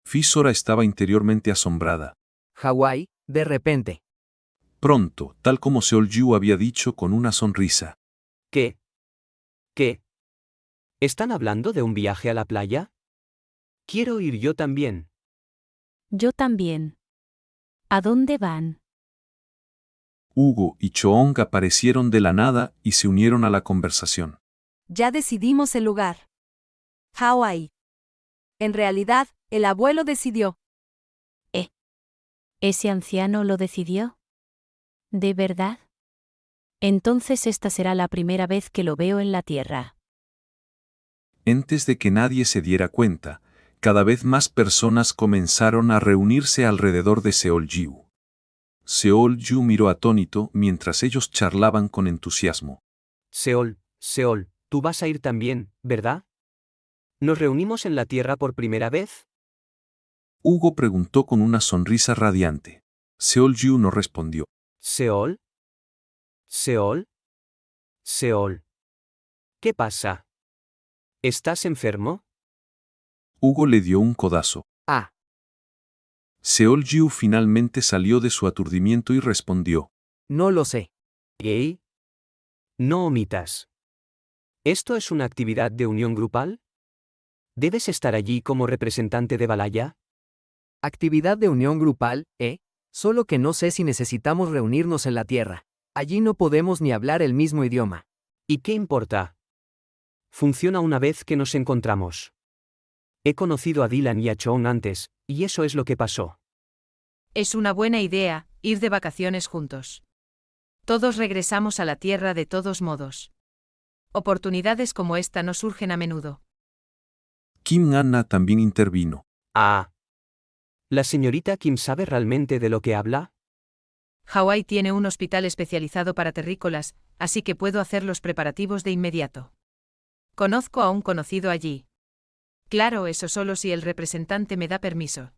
Fi Sora estaba interiormente asombrada. Hawái, de repente. Pronto, tal como Seol Jiu había dicho con una sonrisa. ¿Qué? ¿Qué? ¿Están hablando de un viaje a la playa? Quiero ir yo también. Yo también. ¿A dónde van? Hugo y Choong aparecieron de la nada y se unieron a la conversación. Ya decidimos el lugar. Hawái. En realidad, el abuelo decidió. ¿Ese anciano lo decidió? ¿De verdad? Entonces esta será la primera vez que lo veo en la Tierra. Antes de que nadie se diera cuenta, cada vez más personas comenzaron a reunirse alrededor de Seol Jiu. Seol Jiu miró atónito mientras ellos charlaban con entusiasmo. Seol, tú vas a ir también, ¿verdad? ¿Nos reunimos en la Tierra por primera vez? Hugo preguntó con una sonrisa radiante. Seol Jiu no respondió. ¿Seol? ¿Qué pasa? ¿Estás enfermo? Hugo le dio un codazo. Ah. Seol Jiu finalmente salió de su aturdimiento y respondió. No lo sé. ¿Gay? No omitas. ¿Esto es una actividad de unión grupal? ¿Debes estar allí como representante de Balaya? Actividad de unión grupal, Solo que no sé si necesitamos reunirnos en la Tierra. Allí no podemos ni hablar el mismo idioma. ¿Y qué importa? Funciona una vez que nos encontramos. He conocido a Dylan y a Chong antes, y eso es lo que pasó. Es una buena idea, ir de vacaciones juntos. Todos regresamos a la Tierra de todos modos. Oportunidades como esta no surgen a menudo. Kim Anna también intervino. Ah. ¿La señorita Kim sabe realmente de lo que habla? Hawái tiene un hospital especializado para terrícolas, así que puedo hacer los preparativos de inmediato. Conozco a un conocido allí. Claro, eso solo si el representante me da permiso.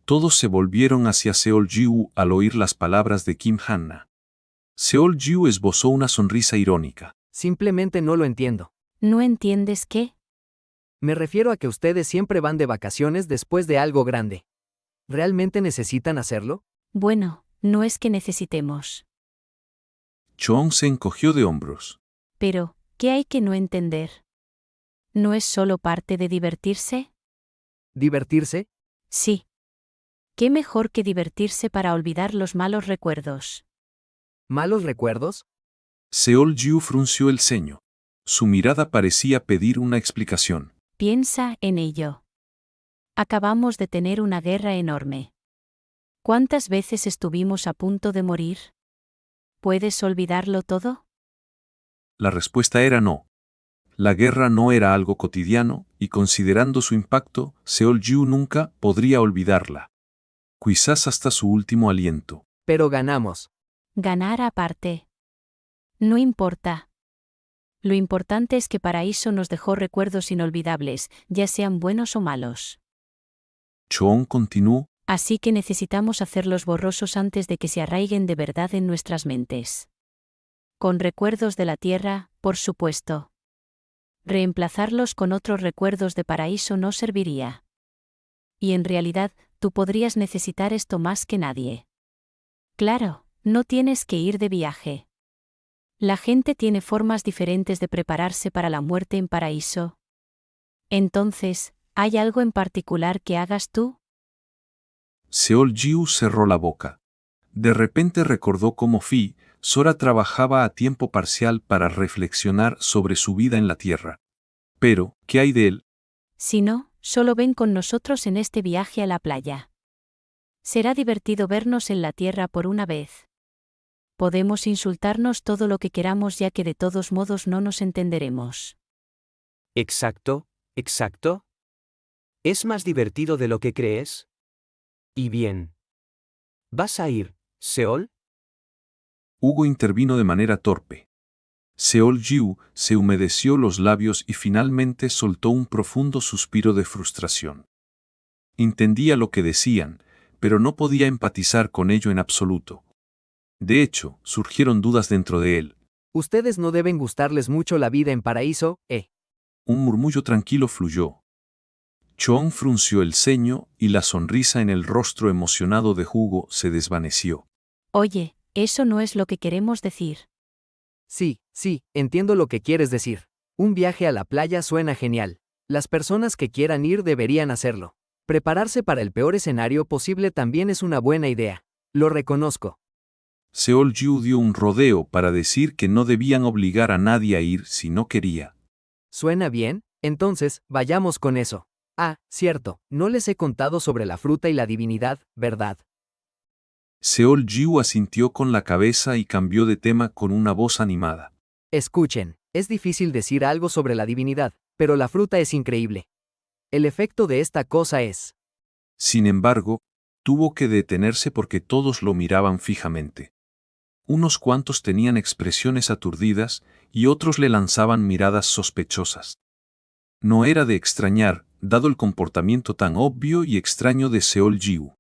Todos se volvieron hacia Seol-Jiu al oír las palabras de Kim Hanna. Seol-Jiu esbozó una sonrisa irónica. Simplemente no lo entiendo. ¿No entiendes qué? Me refiero a que ustedes siempre van de vacaciones después de algo grande. ¿Realmente necesitan hacerlo? Bueno, no es que necesitemos. Chong se encogió de hombros. Pero, ¿qué hay que no entender? ¿No es solo parte de divertirse? ¿Divertirse? Sí. ¿Qué mejor que divertirse para olvidar los malos recuerdos? ¿Malos recuerdos? Seol-Jiu frunció el ceño. Su mirada parecía pedir una explicación. Piensa en ello. Acabamos de tener una guerra enorme. ¿Cuántas veces estuvimos a punto de morir? ¿Puedes olvidarlo todo? La respuesta era no. La guerra no era algo cotidiano, y considerando su impacto, Seol-Jiu nunca podría olvidarla. Quizás hasta su último aliento. Pero ganamos. Ganar aparte. No importa. Lo importante es que Paraíso nos dejó recuerdos inolvidables, ya sean buenos o malos. Chong continuó. Así que necesitamos hacerlos borrosos antes de que se arraiguen de verdad en nuestras mentes. Con recuerdos de la Tierra, por supuesto. Reemplazarlos con otros recuerdos de Paraíso no serviría. Y en realidad, tú podrías necesitar esto más que nadie. Claro, no tienes que ir de viaje. La gente tiene formas diferentes de prepararse para la muerte en Paraíso. Entonces, ¿hay algo en particular que hagas tú? Seol-Jiu cerró la boca. De repente recordó cómo Sora trabajaba a tiempo parcial para reflexionar sobre su vida en la Tierra. Pero, ¿qué hay de él? Si no, solo ven con nosotros en este viaje a la playa. Será divertido vernos en la Tierra por una vez. Podemos insultarnos todo lo que queramos ya que de todos modos no nos entenderemos. Exacto, exacto. ¿Es más divertido de lo que crees? Y bien. ¿Vas a ir, Seol? Hugo intervino de manera torpe. Seol-Jiu se humedeció los labios y finalmente soltó un profundo suspiro de frustración. Entendía lo que decían, pero no podía empatizar con ello en absoluto. De hecho, surgieron dudas dentro de él. Ustedes no deben gustarles mucho la vida en Paraíso, Un murmullo tranquilo fluyó. Chong frunció el ceño y la sonrisa en el rostro emocionado de Hugo se desvaneció. Oye, eso no es lo que queremos decir. Sí, entiendo lo que quieres decir. Un viaje a la playa suena genial. Las personas que quieran ir deberían hacerlo. Prepararse para el peor escenario posible también es una buena idea. Lo reconozco. Seol-Jiu dio un rodeo para decir que no debían obligar a nadie a ir si no quería. ¿Suena bien? Entonces, vayamos con eso. Ah, cierto, no les he contado sobre la fruta y la divinidad, ¿verdad? Seol-Jiu asintió con la cabeza y cambió de tema con una voz animada. Escuchen, es difícil decir algo sobre la divinidad, pero la fruta es increíble. El efecto de esta cosa es... Sin embargo, tuvo que detenerse porque todos lo miraban fijamente. Unos cuantos tenían expresiones aturdidas y otros le lanzaban miradas sospechosas. No era de extrañar, dado el comportamiento tan obvio y extraño de Seol-Jiu.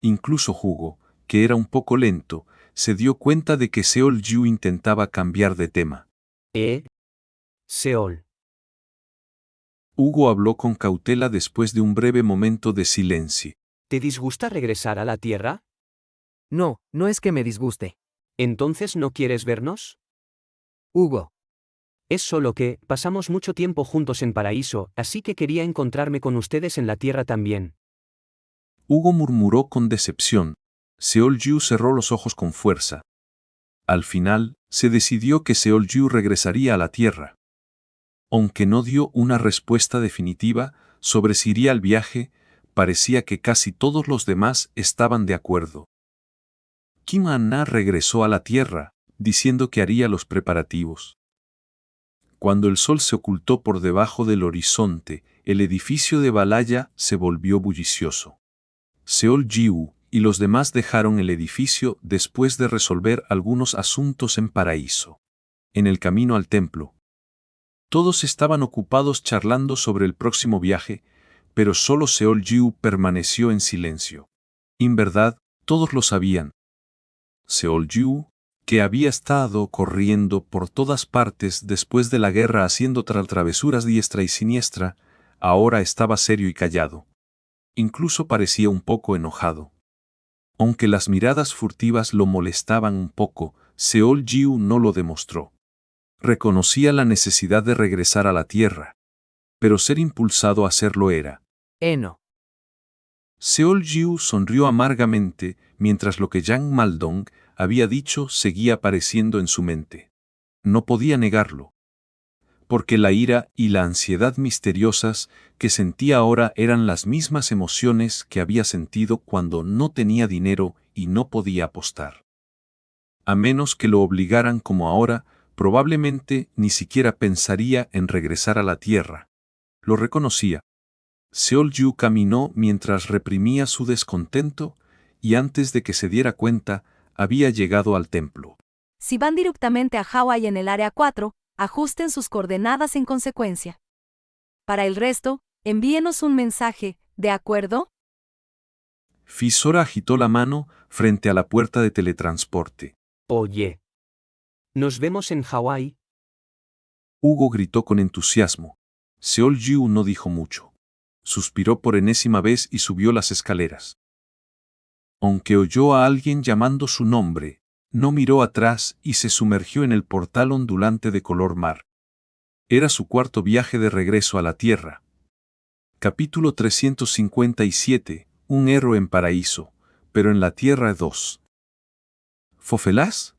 Incluso Hugo, que era un poco lento, se dio cuenta de que Seol-Jiu intentaba cambiar de tema. Seol. Hugo habló con cautela después de un breve momento de silencio. ¿Te disgusta regresar a la Tierra? No, no es que me disguste. ¿Entonces no quieres vernos? Hugo. Es solo que, pasamos mucho tiempo juntos en Paraíso, así que quería encontrarme con ustedes en la Tierra también. Hugo murmuró con decepción. Seol-Yu cerró los ojos con fuerza. Al final, se decidió que Seol-Yu regresaría a la Tierra. Aunque no dio una respuesta definitiva sobre si iría al viaje, parecía que casi todos los demás estaban de acuerdo. Kim An-na regresó a la Tierra, diciendo que haría los preparativos. Cuando el sol se ocultó por debajo del horizonte, el edificio de Balaya se volvió bullicioso. Seol-Yu y los demás dejaron el edificio después de resolver algunos asuntos en Paraíso. En el camino al templo, todos estaban ocupados charlando sobre el próximo viaje, pero solo Seol-Yu permaneció en silencio. En verdad, todos lo sabían. Seol-Yu, que había estado corriendo por todas partes después de la guerra haciendo travesuras diestra y siniestra, ahora estaba serio y callado. Incluso parecía un poco enojado. Aunque las miradas furtivas lo molestaban un poco, Seol-Yu no lo demostró. Reconocía la necesidad de regresar a la Tierra, pero ser impulsado a hacerlo era. No. Seol-Yu sonrió amargamente mientras lo que Yang Maldong había dicho seguía apareciendo en su mente. No podía negarlo. Porque la ira y la ansiedad misteriosas que sentía ahora eran las mismas emociones que había sentido cuando no tenía dinero y no podía apostar. A menos que lo obligaran como ahora, probablemente ni siquiera pensaría en regresar a la Tierra. Lo reconocía. Seol-Yu caminó mientras reprimía su descontento y antes de que se diera cuenta, había llegado al templo. Si van directamente a Hawái en el área 4, ajusten sus coordenadas en consecuencia. Para el resto, envíenos un mensaje, ¿de acuerdo? Fisora agitó la mano frente a la puerta de teletransporte. Oye. ¿Nos vemos en Hawái? Hugo gritó con entusiasmo. Seol-Yu no dijo mucho. Suspiró por enésima vez y subió las escaleras. Aunque oyó a alguien llamando su nombre, no miró atrás y se sumergió en el portal ondulante de color mar. Era su cuarto viaje de regreso a la Tierra. Capítulo 357. Un héroe en Paraíso, pero en la Tierra 2. ¿Fofelás?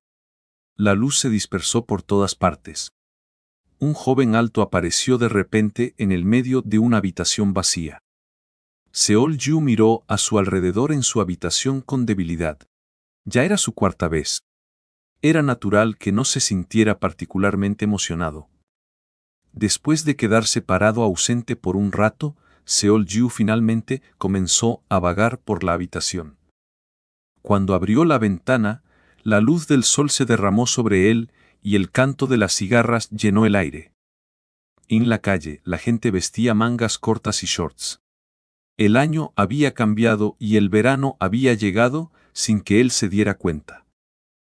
La luz se dispersó por todas partes. Un joven alto apareció de repente en el medio de una habitación vacía. Seol-Yu miró a su alrededor en su habitación con debilidad. Ya era su cuarta vez. Era natural que no se sintiera particularmente emocionado. Después de quedarse parado ausente por un rato, Seol-Yu finalmente comenzó a vagar por la habitación. Cuando abrió la ventana, la luz del sol se derramó sobre él y el canto de las cigarras llenó el aire. En la calle, la gente vestía mangas cortas y shorts. El año había cambiado y el verano había llegado sin que él se diera cuenta.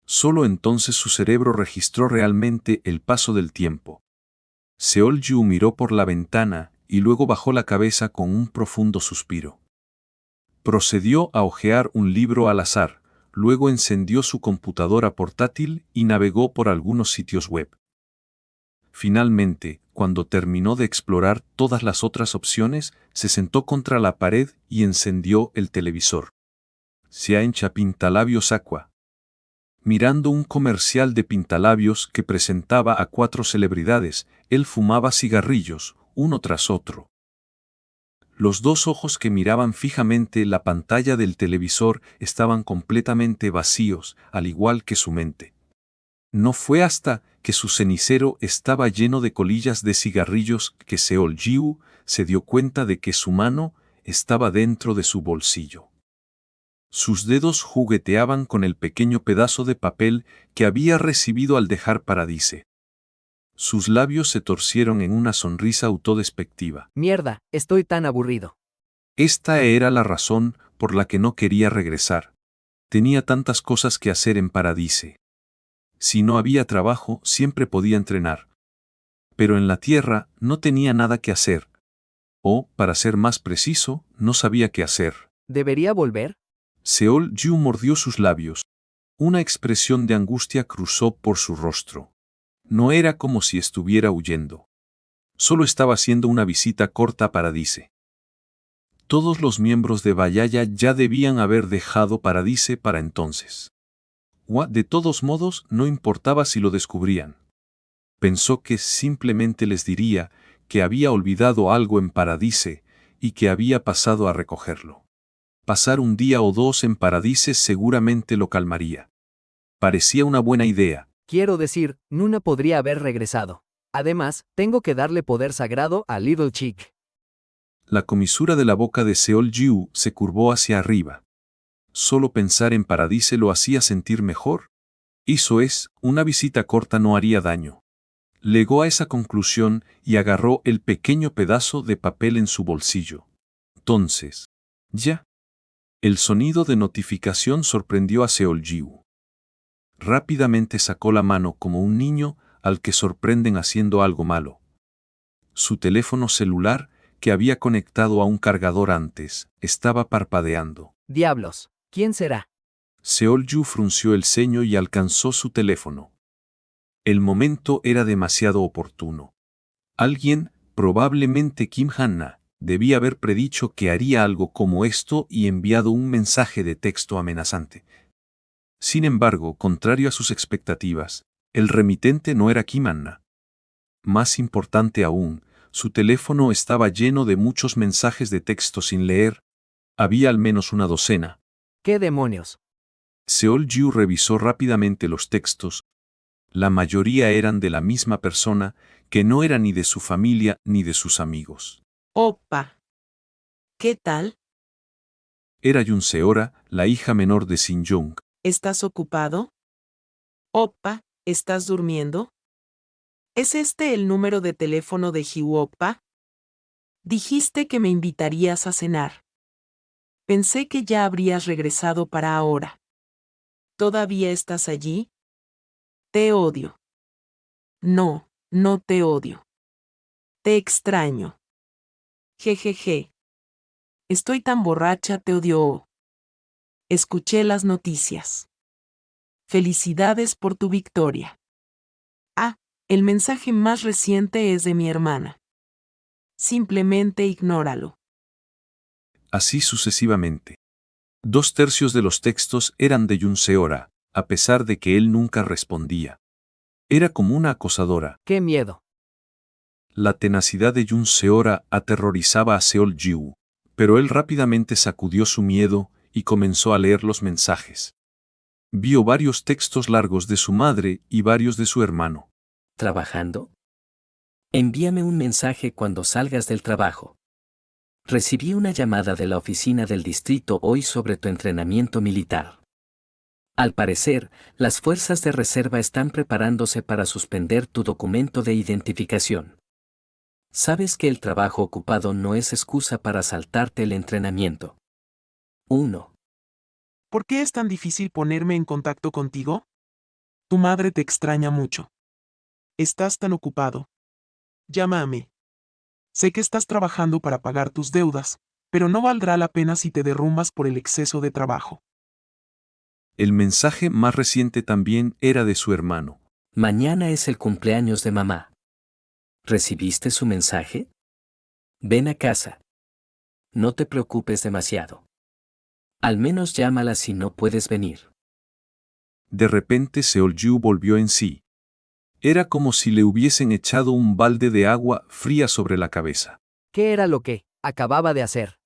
Solo entonces su cerebro registró realmente el paso del tiempo. Seol-Yu miró por la ventana y luego bajó la cabeza con un profundo suspiro. Procedió a hojear un libro al azar, luego encendió su computadora portátil y navegó por algunos sitios web. Finalmente, cuando terminó de explorar todas las otras opciones, se sentó contra la pared y encendió el televisor. Se hincha pintalabios Aqua. Mirando un comercial de pintalabios que presentaba a 4 celebridades, él fumaba cigarrillos, uno tras otro. Los dos ojos que miraban fijamente la pantalla del televisor estaban completamente vacíos, al igual que su mente. No fue hasta que su cenicero estaba lleno de colillas de cigarrillos que Seol-Yu se dio cuenta de que su mano estaba dentro de su bolsillo. Sus dedos jugueteaban con el pequeño pedazo de papel que había recibido al dejar Paradise. Sus labios se torcieron en una sonrisa autodespectiva. Mierda, estoy tan aburrido. Esta era la razón por la que no quería regresar. Tenía tantas cosas que hacer en Paradise. Si no había trabajo, siempre podía entrenar. Pero en la Tierra no tenía nada que hacer. O, para ser más preciso, no sabía qué hacer. ¿Debería volver? Seol-Yu mordió sus labios. Una expresión de angustia cruzó por su rostro. No era como si estuviera huyendo. Solo estaba haciendo una visita corta a Paradise. todos los miembros de Bayaya ya debían haber dejado Paradise para entonces. De todos modos, no importaba si lo descubrían. Pensó que simplemente les diría que había olvidado algo en Paradise y que había pasado a recogerlo. Pasar un día o dos en Paradise seguramente lo calmaría. Parecía una buena idea. Quiero decir, Nuna podría haber regresado. Además, tengo que darle poder sagrado a Little Chick. La comisura de la boca de Seol-Ju se curvó hacia arriba. Solo pensar en Paradise lo hacía sentir mejor. Eso es, una visita corta no haría daño. Llegó a esa conclusión y agarró el pequeño pedazo de papel en su bolsillo. Entonces, ya. El sonido de notificación sorprendió a Seol-Ju. Rápidamente sacó la mano como un niño al que sorprenden haciendo algo malo. Su teléfono celular, que había conectado a un cargador antes, estaba parpadeando. Diablos, ¿quién será? Seol-Ju frunció el ceño y alcanzó su teléfono. El momento era demasiado oportuno. Alguien, probablemente Kim Han-na, debía haber predicho que haría algo como esto y enviado un mensaje de texto amenazante. Sin embargo, contrario a sus expectativas, el remitente no era Kim Han-na. Más importante aún, su teléfono estaba lleno de muchos mensajes de texto sin leer. Había al menos una docena. ¿Qué demonios? Seol-Ju revisó rápidamente los textos. La mayoría eran de la misma persona, que no era ni de su familia ni de sus amigos. Opa. ¿Qué tal? Era Yun Seora, la hija menor de Shin Jung. ¿Estás ocupado? Opa, ¿estás durmiendo? ¿Es este el número de teléfono de Hyu Opa? Dijiste que me invitarías a cenar. Pensé que ya habrías regresado para ahora. ¿Todavía estás allí? Te odio. No, no te odio. Te extraño. Jejeje. Estoy tan borracha, te odio. Escuché las noticias. Felicidades por tu victoria. Ah, el mensaje más reciente es de mi hermana. Simplemente ignóralo. Así sucesivamente. 2/3 de los textos eran de Yun Seora, a pesar de que él nunca respondía. Era como una acosadora. ¡Qué miedo! La tenacidad de Yun Seora aterrorizaba a Seol-Ju, pero él rápidamente sacudió su miedo y comenzó a leer los mensajes. Vio varios textos largos de su madre y varios de su hermano. ¿Trabajando? Envíame un mensaje cuando salgas del trabajo. Recibí una llamada de la oficina del distrito hoy sobre tu entrenamiento militar. Al parecer, las fuerzas de reserva están preparándose para suspender tu documento de identificación. Sabes que el trabajo ocupado no es excusa para saltarte el entrenamiento. 1. ¿Por qué es tan difícil ponerme en contacto contigo? Tu madre te extraña mucho. Estás tan ocupado. Llámame. Sé que estás trabajando para pagar tus deudas, pero no valdrá la pena si te derrumbas por el exceso de trabajo. El mensaje más reciente también era de su hermano. Mañana es el cumpleaños de mamá. ¿Recibiste su mensaje? Ven a casa. No te preocupes demasiado. Al menos llámala si no puedes venir. De repente Seol-Ju volvió en sí. Era como si le hubiesen echado un balde de agua fría sobre la cabeza. ¿Qué era lo que acababa de hacer?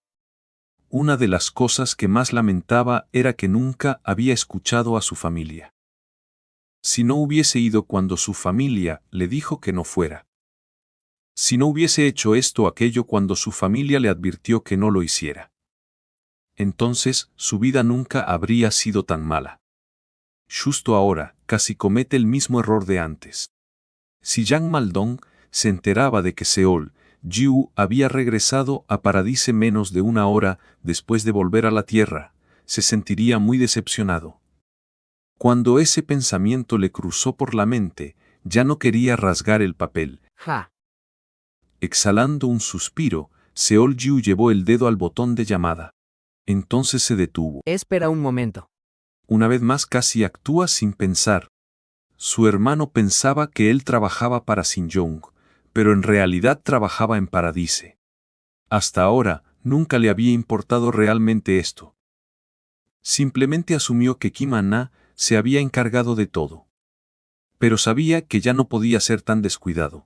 Una de las cosas que más lamentaba era que nunca había escuchado a su familia. Si no hubiese ido cuando su familia le dijo que no fuera. Si no hubiese hecho esto o aquello cuando su familia le advirtió que no lo hiciera. Entonces, su vida nunca habría sido tan mala. Justo ahora, casi comete el mismo error de antes. Si Yang Maldong se enteraba de que Seol-Ju había regresado a Paradise menos de una hora después de volver a la Tierra, se sentiría muy decepcionado. Cuando ese pensamiento le cruzó por la mente, ya no quería rasgar el papel. Ja. Exhalando un suspiro, Seol-Ju llevó el dedo al botón de llamada. Entonces se detuvo. Espera un momento. Una vez más casi actúa sin pensar. Su hermano pensaba que él trabajaba para Shin Jung, pero en realidad trabajaba en Paradise. Hasta ahora, Nunca le había importado realmente esto. Simplemente asumió que Kim An-na se había encargado de todo. Pero sabía que ya no podía ser tan descuidado.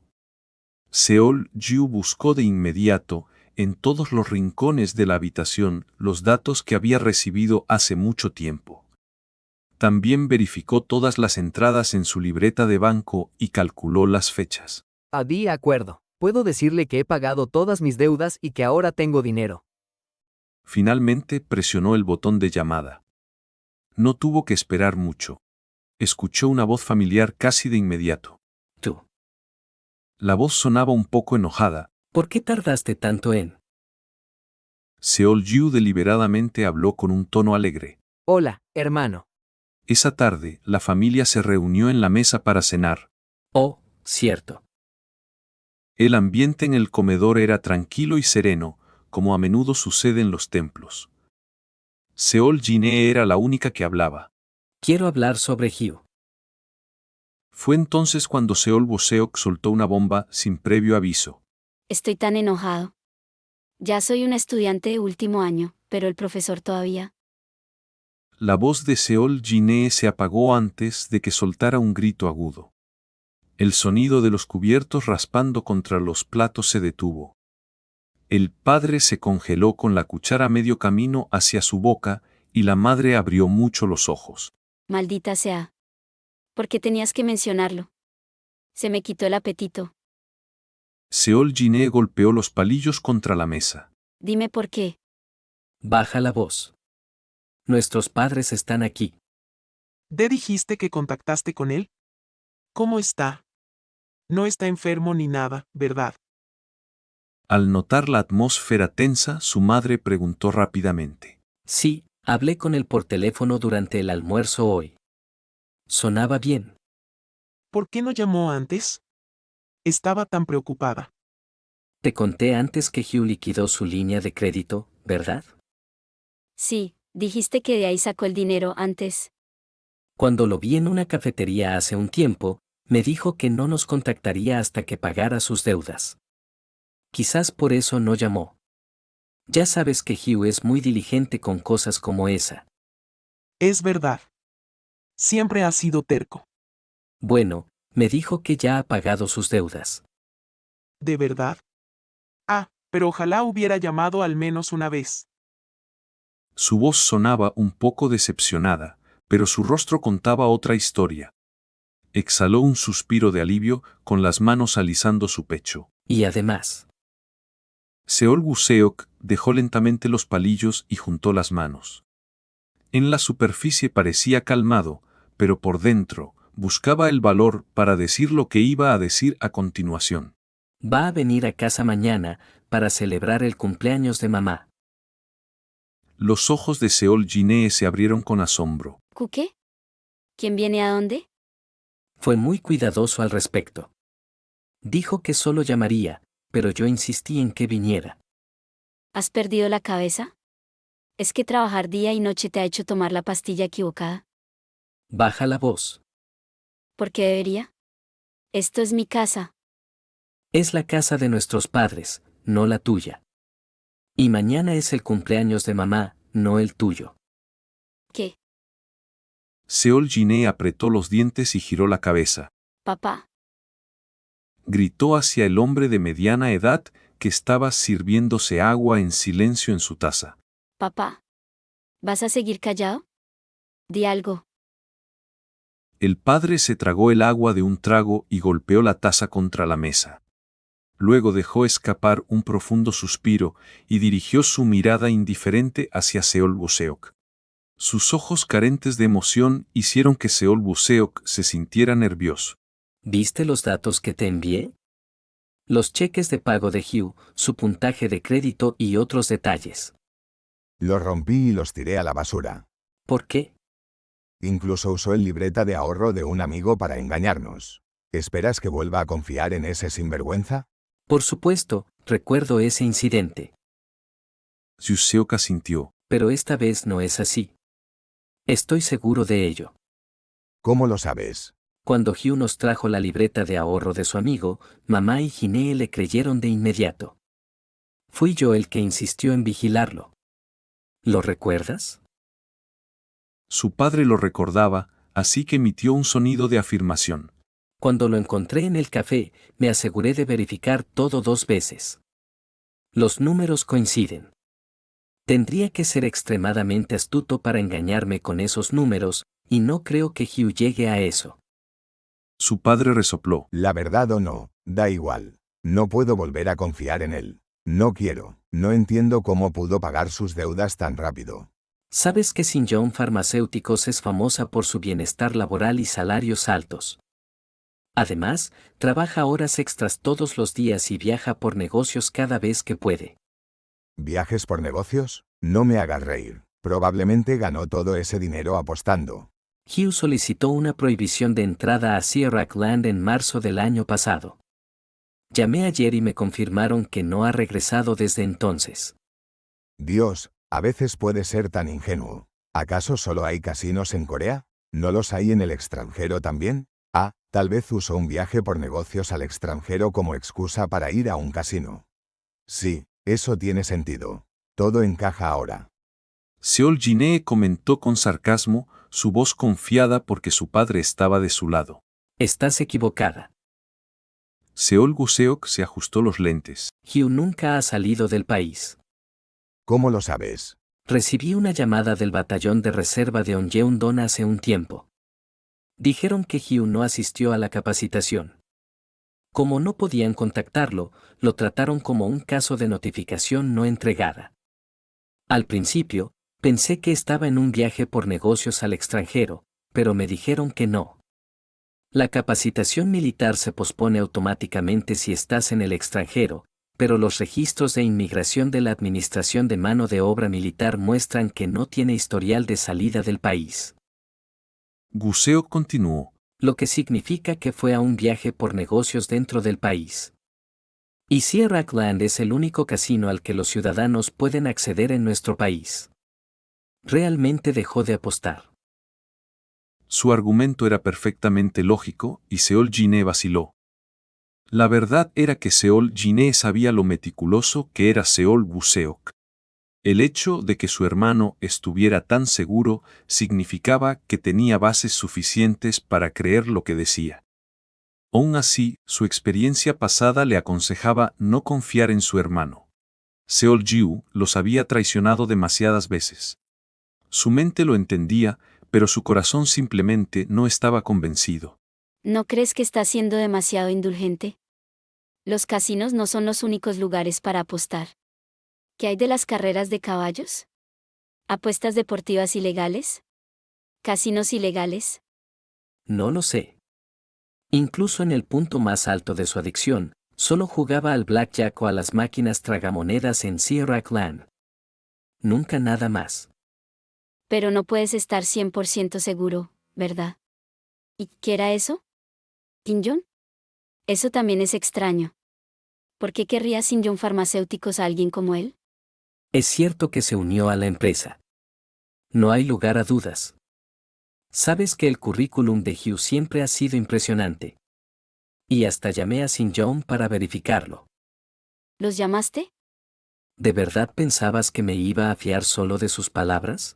Seol-ju buscó de inmediato, en todos los rincones de la habitación, los datos que había recibido hace mucho tiempo. También verificó todas las entradas en su libreta de banco y calculó las fechas. De acuerdo. Puedo decirle que he pagado todas mis deudas y que ahora tengo dinero. Finalmente presionó el botón de llamada. No tuvo que esperar mucho. Escuchó una voz familiar casi de inmediato. Tú. La voz sonaba un poco enojada. ¿Por qué tardaste tanto en? Seol-ju deliberadamente habló con un tono alegre. Hola, hermano. Esa tarde, la familia se reunió en la mesa para cenar. Oh, cierto. El ambiente en el comedor era tranquilo y sereno, como a menudo sucede en los templos. Seol-jine era la única que hablaba. Quiero hablar sobre Hugh. Fue entonces cuando Seol Boseok soltó una bomba sin previo aviso. Estoy tan enojado. Ya soy una estudiante de último año, pero el profesor todavía. La voz de Seol-jine se apagó antes de que soltara un grito agudo. El sonido de los cubiertos raspando contra los platos se detuvo. El padre se congeló con la cuchara medio camino hacia su boca y la madre abrió mucho los ojos. Maldita sea. ¿Por qué tenías que mencionarlo? Se me quitó el apetito. Seol-jine golpeó los palillos contra la mesa. Dime por qué. Baja la voz. Nuestros padres están aquí. ¿De dijiste que contactaste con él? ¿Cómo está? No está enfermo ni nada, ¿verdad? Al notar la atmósfera tensa, su madre preguntó rápidamente. Sí, hablé con él por teléfono durante el almuerzo hoy. Sonaba bien. ¿Por qué no llamó antes? Estaba tan preocupada. Te conté antes que Hugh liquidó su línea de crédito, ¿verdad? Sí, dijiste que de ahí sacó el dinero antes. Cuando lo vi en una cafetería hace un tiempo, me dijo que no nos contactaría hasta que pagara sus deudas. Quizás por eso no llamó. Ya sabes que Hugh es muy diligente con cosas como esa. Es verdad. Siempre ha sido terco. Bueno, me dijo que ya ha pagado sus deudas. ¿De verdad? Ah, pero ojalá hubiera llamado al menos una vez. Su voz sonaba un poco decepcionada, pero su rostro contaba otra historia. Exhaló un suspiro de alivio, con las manos alisando su pecho. Y además. Seol Boseok dejó lentamente los palillos y juntó las manos. En la superficie parecía calmado, pero por dentro, buscaba el valor para decir lo que iba a decir a continuación. Va a venir a casa mañana, para celebrar el cumpleaños de mamá. Los ojos de Seol-jine se abrieron con asombro. ¿Qué? ¿Quién viene a dónde? Fue muy cuidadoso al respecto. Dijo que solo llamaría, pero yo insistí en que viniera. ¿Has perdido la cabeza? ¿Es que trabajar día y noche te ha hecho tomar la pastilla equivocada? Baja la voz. ¿Por qué debería? Esto es mi casa. Es la casa de nuestros padres, no la tuya. Y mañana es el cumpleaños de mamá, no el tuyo. ¿Qué? Seol-jine apretó los dientes y giró la cabeza. Papá. Gritó hacia el hombre de mediana edad que estaba sirviéndose agua en silencio en su taza. Papá. ¿Vas a seguir callado? Di algo. El padre se tragó el agua de un trago y golpeó la taza contra la mesa. Luego dejó escapar un profundo suspiro y dirigió su mirada indiferente hacia Seol Boseok. Sus ojos carentes de emoción hicieron que Seol Boseok se sintiera nervioso. ¿Viste los datos que te envié? Los cheques de pago de Hugh, su puntaje de crédito y otros detalles. Los rompí y los tiré a la basura. ¿Por qué? Incluso usó el libreta de ahorro de un amigo para engañarnos. ¿Esperas que vuelva a confiar en ese sinvergüenza? Por supuesto, recuerdo ese incidente. Yuseok asintió. Pero esta vez no es así. Estoy seguro de ello. ¿Cómo lo sabes? Cuando Hugh nos trajo la libreta de ahorro de su amigo, mamá y Jine le creyeron de inmediato. Fui yo el que insistió en vigilarlo. ¿Lo recuerdas? Su padre lo recordaba, así que emitió un sonido de afirmación. Cuando lo encontré en el café, me aseguré de verificar todo 2 veces. Los números coinciden. Tendría que ser extremadamente astuto para engañarme con esos números, y no creo que Hugh llegue a eso. Su padre resopló. La verdad o no, da igual. No puedo volver a confiar en él. No quiero. No entiendo cómo pudo pagar sus deudas tan rápido. ¿Sabes que St. John Farmacéuticos es famosa por su bienestar laboral y salarios altos? Además, trabaja horas extras todos los días y viaja por negocios cada vez que puede. ¿Viajes por negocios? No me hagas reír. Probablemente ganó todo ese dinero apostando. Hugh solicitó una prohibición de entrada a Sierra Land en marzo del año pasado. Llamé ayer y me confirmaron que no ha regresado desde entonces. Dios, a veces puede ser tan ingenuo. ¿Acaso solo hay casinos en Corea? ¿No los hay en el extranjero también? Ah, tal vez usó un viaje por negocios al extranjero como excusa para ir a un casino. Sí, eso tiene sentido. Todo encaja ahora. Seol Jinhee comentó con sarcasmo, su voz confiada porque su padre estaba de su lado. Estás equivocada. Seol Guseok se ajustó los lentes. Hugh nunca ha salido del país. ¿Cómo lo sabes? Recibí una llamada del batallón de reserva de Onyeongdong hace un tiempo. Dijeron que Hugh no asistió a la capacitación. Como no podían contactarlo, lo trataron como un caso de notificación no entregada. Al principio, pensé que estaba en un viaje por negocios al extranjero, pero me dijeron que no. La capacitación militar se pospone automáticamente si estás en el extranjero, pero los registros de inmigración de la Administración de Mano de Obra Militar muestran que no tiene historial de salida del país. Guseok continuó. Lo que significa que fue a un viaje por negocios dentro del país. Y Sierra Land es el único casino al que los ciudadanos pueden acceder en nuestro país. Realmente dejó de apostar. Su argumento era perfectamente lógico y Seol Jinhee vaciló. La verdad era que Seol Jinhee sabía lo meticuloso que era Seol Guseok. El hecho de que su hermano estuviera tan seguro significaba que tenía bases suficientes para creer lo que decía. Aún así, su experiencia pasada le aconsejaba no confiar en su hermano. Seol Jiu los había traicionado demasiadas veces. Su mente lo entendía, pero su corazón simplemente no estaba convencido. ¿No crees que está siendo demasiado indulgente? Los casinos no son los únicos lugares para apostar. ¿Qué hay de las carreras de caballos? ¿Apuestas deportivas ilegales? ¿Casinos ilegales? No lo sé. Incluso en el punto más alto de su adicción, solo jugaba al blackjack o a las máquinas tragamonedas en Sierra Land. Nunca nada más. Pero no puedes estar 100% seguro, ¿verdad? ¿Y qué era eso? ¿St. John? Eso también es extraño. ¿Por qué querría St. John Farmacéuticos a alguien como él? Es cierto que se unió a la empresa. No hay lugar a dudas. Sabes que el currículum de Hugh siempre ha sido impresionante. Y hasta llamé a St. John para verificarlo. ¿Los llamaste? ¿De verdad pensabas que me iba a fiar solo de sus palabras?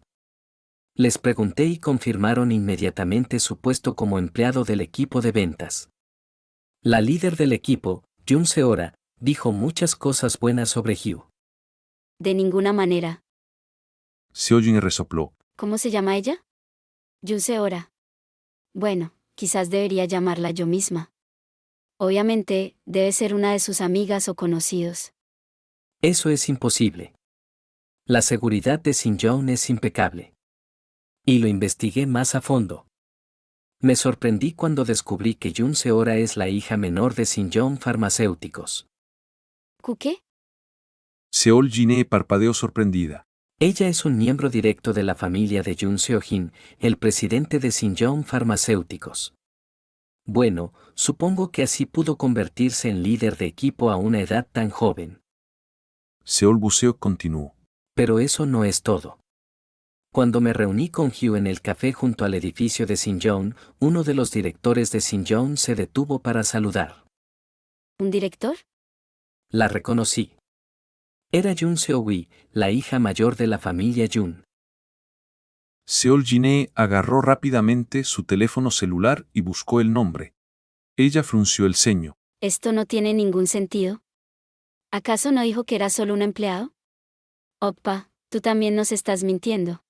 Les pregunté y confirmaron inmediatamente su puesto como empleado del equipo de ventas. La líder del equipo, Jun Seora, dijo muchas cosas buenas sobre Hugh. De ninguna manera. Seo Jinhee resopló. ¿Cómo se llama ella? Jun Seora. Bueno, quizás debería llamarla yo misma. Obviamente, debe ser una de sus amigas o conocidos. Eso es imposible. La seguridad de St. John es impecable. Y lo investigué más a fondo. Me sorprendí cuando descubrí que Jun Seora es la hija menor de St. John Farmacéuticos. ¿Qué? Seol Jinhee parpadeó sorprendida. Ella es un miembro directo de la familia de Jun Seo-jin, el presidente de St. John Farmacéuticos. Bueno, supongo que así pudo convertirse en líder de equipo a una edad tan joven. Seol Guseok continuó. Pero eso no es todo. Cuando me reuní con Hugh en el café junto al edificio de St. John, uno de los directores de St. John se detuvo para saludar. ¿Un director? La reconocí. Era Jun Seowi, la hija mayor de la familia Jun. Seol-jine agarró rápidamente su teléfono celular y buscó el nombre. Ella frunció el ceño. Esto no tiene ningún sentido. ¿Acaso no dijo que era solo un empleado? Oppa, tú también nos estás mintiendo.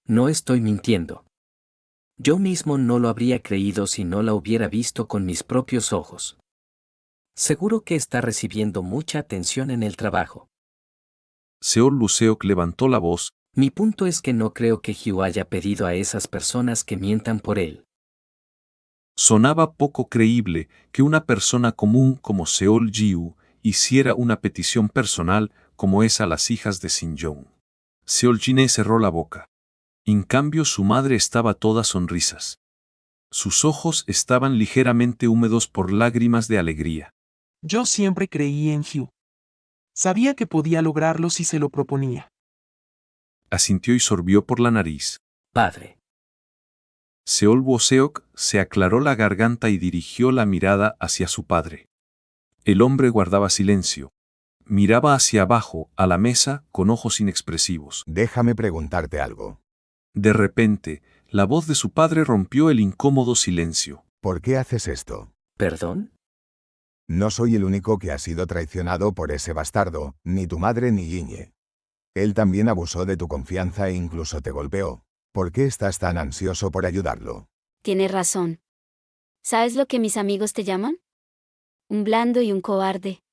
No estoy mintiendo. Yo mismo no lo habría creído si no la hubiera visto con mis propios ojos. Seguro que está recibiendo mucha atención en el trabajo. Seol Luseok levantó la voz. Mi punto es que no creo que Hugh haya pedido a esas personas que mientan por él. Sonaba poco creíble que una persona común como Seol Jiu hiciera una petición personal como esa a las hijas de Sin-jong. Seol-jine cerró la boca. En cambio su madre estaba toda sonrisas. Sus ojos estaban ligeramente húmedos por lágrimas de alegría. Yo siempre creí en Hugh. Sabía que podía lograrlo si se lo proponía. Asintió y sorbió por la nariz. Padre. Seol Woseok se aclaró la garganta y dirigió la mirada hacia su padre. El hombre guardaba silencio. Miraba hacia abajo, a la mesa, con ojos inexpresivos. Déjame preguntarte algo. De repente, la voz de su padre rompió el incómodo silencio. ¿Por qué haces esto? ¿Perdón? No soy el único que ha sido traicionado por ese bastardo, ni tu madre ni Guiñe. Él también abusó de tu confianza e incluso te golpeó. ¿Por qué estás tan ansioso por ayudarlo? Tienes razón. ¿Sabes lo que mis amigos te llaman? Un blando y un cobarde.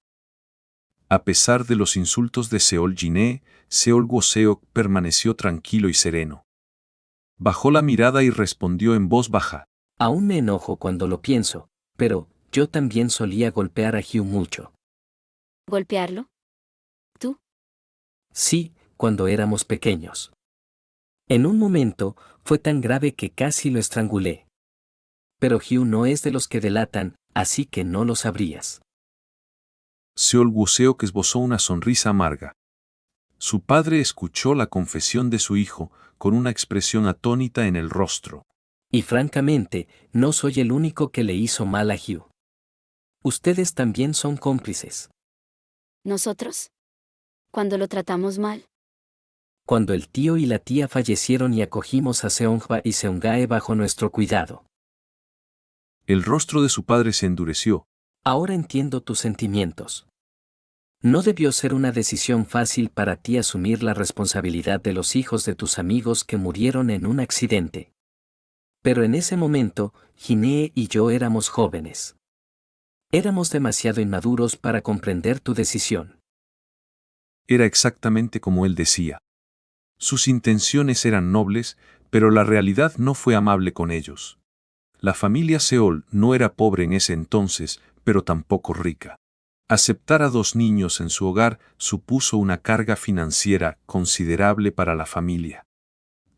A pesar de los insultos de Seol-jine, Seol Woseok permaneció tranquilo y sereno. Bajó la mirada y respondió en voz baja. Aún me enojo cuando lo pienso, pero yo también solía golpear a Hugh mucho. ¿Golpearlo? ¿Tú? Sí, cuando éramos pequeños. En un momento, fue tan grave que casi lo estrangulé. Pero Hugh no es de los que delatan, así que no lo sabrías. Seol Woseok esbozó una sonrisa amarga. Su padre escuchó la confesión de su hijo con una expresión atónita en el rostro. Y francamente, no soy el único que le hizo mal a Hugh. Ustedes también son cómplices. ¿Nosotros? ¿Cuando lo tratamos mal? Cuando el tío y la tía fallecieron y acogimos a Seonghwa y Seongae bajo nuestro cuidado. El rostro de su padre se endureció. Ahora entiendo tus sentimientos. No debió ser una decisión fácil para ti asumir la responsabilidad de los hijos de tus amigos que murieron en un accidente. Pero en ese momento, Jine y yo éramos jóvenes. Éramos demasiado inmaduros para comprender tu decisión. Era exactamente como él decía. Sus intenciones eran nobles, pero la realidad no fue amable con ellos. La familia Seol no era pobre en ese entonces, pero tampoco rica. Aceptar a 2 niños en su hogar supuso una carga financiera considerable para la familia.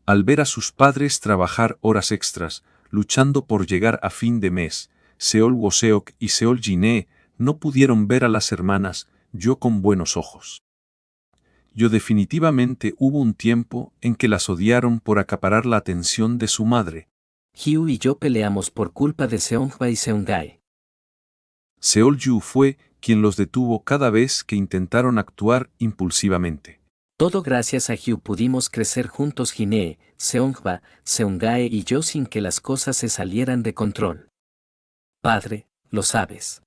Al ver a sus padres trabajar horas extras, luchando por llegar a fin de mes, Seol Woseok y Seol-jine no pudieron ver a las hermanas yo con buenos ojos. Definitivamente hubo un tiempo en que las odiaron por acaparar la atención de su madre. Hugh y yo peleamos por culpa de Seonghwa y Seongae. Seol-ju fue quien los detuvo cada vez que intentaron actuar impulsivamente. Todo gracias a Hugh pudimos crecer juntos Jine, Seonghwa, Seongae y yo sin que las cosas se salieran de control. Padre, lo sabes.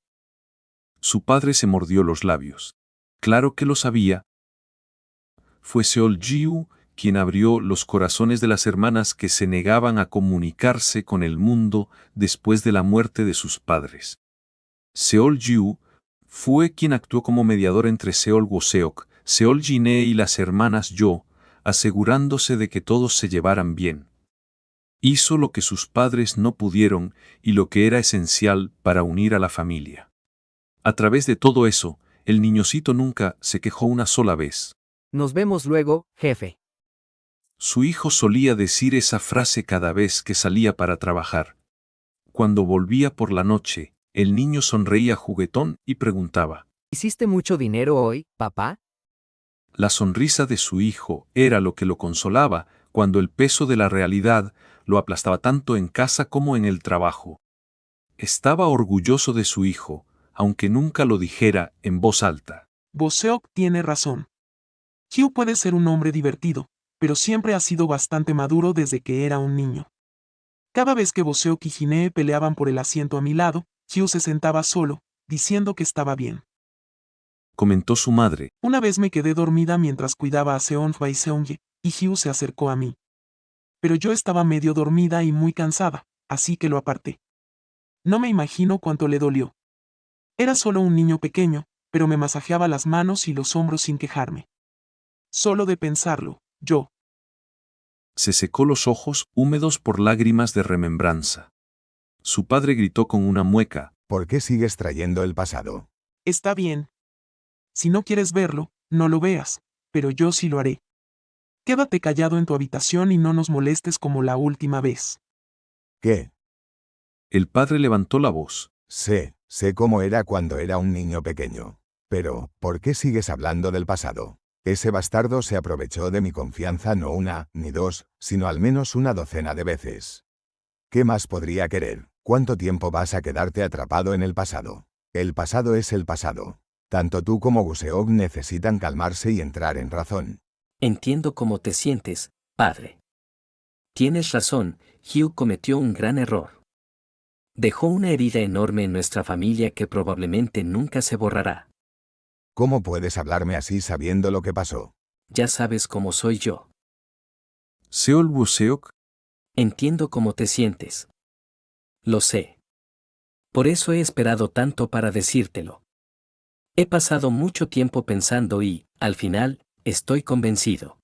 Su padre se mordió los labios. Claro que lo sabía. Fue Seol-jiu quien abrió los corazones de las hermanas que se negaban a comunicarse con el mundo después de la muerte de sus padres. Seol-jiu fue quien actuó como mediador entre Seol Woseok, Seol-jine y las hermanas Yo, asegurándose de que todos se llevaran bien. Hizo lo que sus padres no pudieron y lo que era esencial para unir a la familia. A través de todo eso, el niñocito nunca se quejó una sola vez. Nos vemos luego, jefe. Su hijo solía decir esa frase cada vez que salía para trabajar. Cuando volvía por la noche, el niño sonreía juguetón y preguntaba: ¿Hiciste mucho dinero hoy, papá? La sonrisa de su hijo era lo que lo consolaba cuando el peso de la realidad lo aplastaba tanto en casa como en el trabajo. Estaba orgulloso de su hijo, aunque nunca lo dijera en voz alta. Woseok tiene razón. Hugh puede ser un hombre divertido, pero siempre ha sido bastante maduro desde que era un niño. Cada vez que Boseok y Ginee peleaban por el asiento a mi lado, Hugh se sentaba solo, diciendo que estaba bien. Comentó su madre. Una vez me quedé dormida mientras cuidaba a Seonhwa y Seonye, y Hugh se acercó a mí. Pero yo estaba medio dormida y muy cansada, así que lo aparté. No me imagino cuánto le dolió. Era solo un niño pequeño, pero me masajeaba las manos y los hombros sin quejarme. Solo de pensarlo, yo. Se secó los ojos, húmedos por lágrimas de remembranza. Su padre gritó con una mueca. ¿Por qué sigues trayendo el pasado? Está bien. Si no quieres verlo, no lo veas, pero yo sí lo haré. Quédate callado en tu habitación y no nos molestes como la última vez. ¿Qué? El padre levantó la voz. Sé cómo era cuando era un niño pequeño. Pero, ¿por qué sigues hablando del pasado? Ese bastardo se aprovechó de mi confianza no una, ni dos, sino al menos una docena de veces. ¿Qué más podría querer? ¿Cuánto tiempo vas a quedarte atrapado en el pasado? El pasado es el pasado. Tanto tú como Boseok necesitan calmarse y entrar en razón. Entiendo cómo te sientes, padre. Tienes razón, Hugh cometió un gran error. Dejó una herida enorme en nuestra familia que probablemente nunca se borrará. ¿Cómo puedes hablarme así sabiendo lo que pasó? Ya sabes cómo soy yo. Seol Boseok. Entiendo cómo te sientes. Lo sé. Por eso he esperado tanto para decírtelo. He pasado mucho tiempo pensando y, al final, estoy convencido.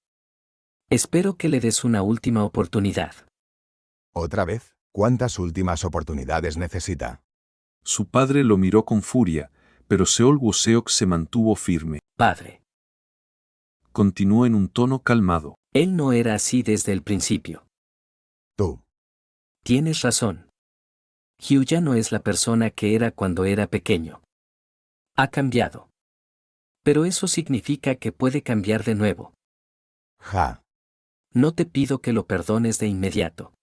Espero que le des una última oportunidad. ¿Otra vez? ¿Cuántas últimas oportunidades necesita? Su padre lo miró con furia, pero Seol Boseok se mantuvo firme. Padre. Continuó en un tono calmado. Él no era así desde el principio. Tú. Tienes razón. Hugh ya no es la persona que era cuando era pequeño. Ha cambiado. Pero eso significa que puede cambiar de nuevo. Ja. No te pido que lo perdones de inmediato.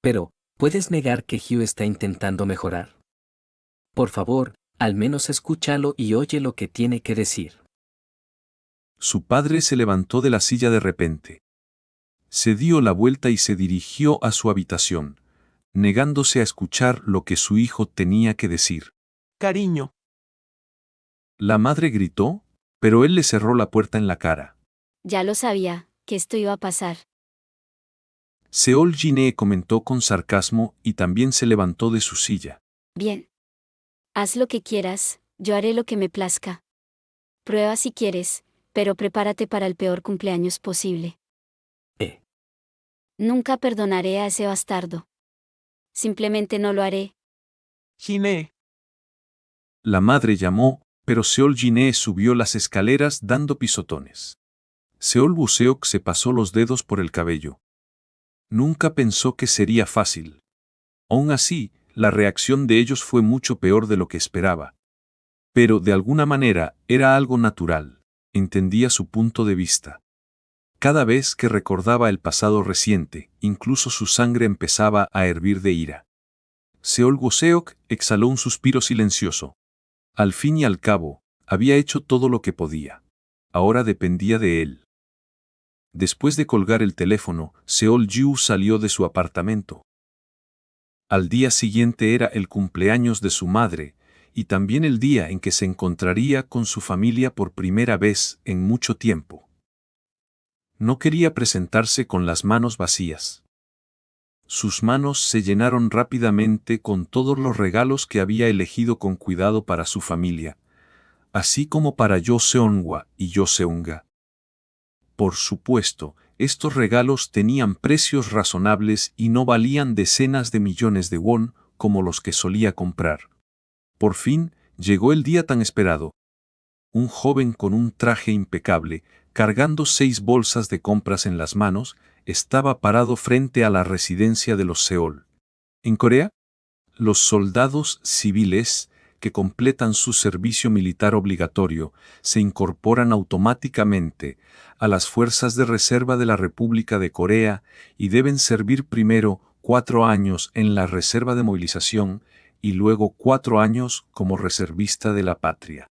Pero, ¿puedes negar que Hugh está intentando mejorar? Por favor, al menos escúchalo y oye lo que tiene que decir. Su padre se levantó de la silla de repente. Se dio la vuelta y se dirigió a su habitación, negándose a escuchar lo que su hijo tenía que decir. Cariño. La madre gritó, pero él le cerró la puerta en la cara. Ya lo sabía, que esto iba a pasar. Seol Ginee comentó con sarcasmo y también se levantó de su silla. Bien. Haz lo que quieras, yo haré lo que me plazca. Prueba si quieres, pero prepárate para el peor cumpleaños posible. Nunca perdonaré a ese bastardo. Simplemente no lo haré. Ginee. La madre llamó, pero Seol Ginee subió las escaleras dando pisotones. Seol Boseok se pasó los dedos por el cabello. Nunca pensó que sería fácil. Aún así, la reacción de ellos fue mucho peor de lo que esperaba. Pero, de alguna manera, era algo natural. Entendía su punto de vista. Cada vez que recordaba el pasado reciente, incluso su sangre empezaba a hervir de ira. Seol Boseok exhaló un suspiro silencioso. Al fin y al cabo, había hecho todo lo que podía. Ahora dependía de él. Después de colgar el teléfono, Seol Yu salió de su apartamento. Al día siguiente era el cumpleaños de su madre, y también el día en que se encontraría con su familia por primera vez en mucho tiempo. No quería presentarse con las manos vacías. Sus manos se llenaron rápidamente con todos los regalos que había elegido con cuidado para su familia, así como para Yo Seonhwa y Yo Seonga. Por supuesto, estos regalos tenían precios razonables y no valían decenas de millones de won como los que solía comprar. Por fin, llegó el día tan esperado. Un joven con un traje impecable, cargando 6 bolsas de compras en las manos, estaba parado frente a la residencia de los Seol. En Corea, los soldados civiles que completan su servicio militar obligatorio se incorporan automáticamente a las fuerzas de reserva de la República de Corea y deben servir primero 4 años en la reserva de movilización y luego 4 años como reservista de la patria.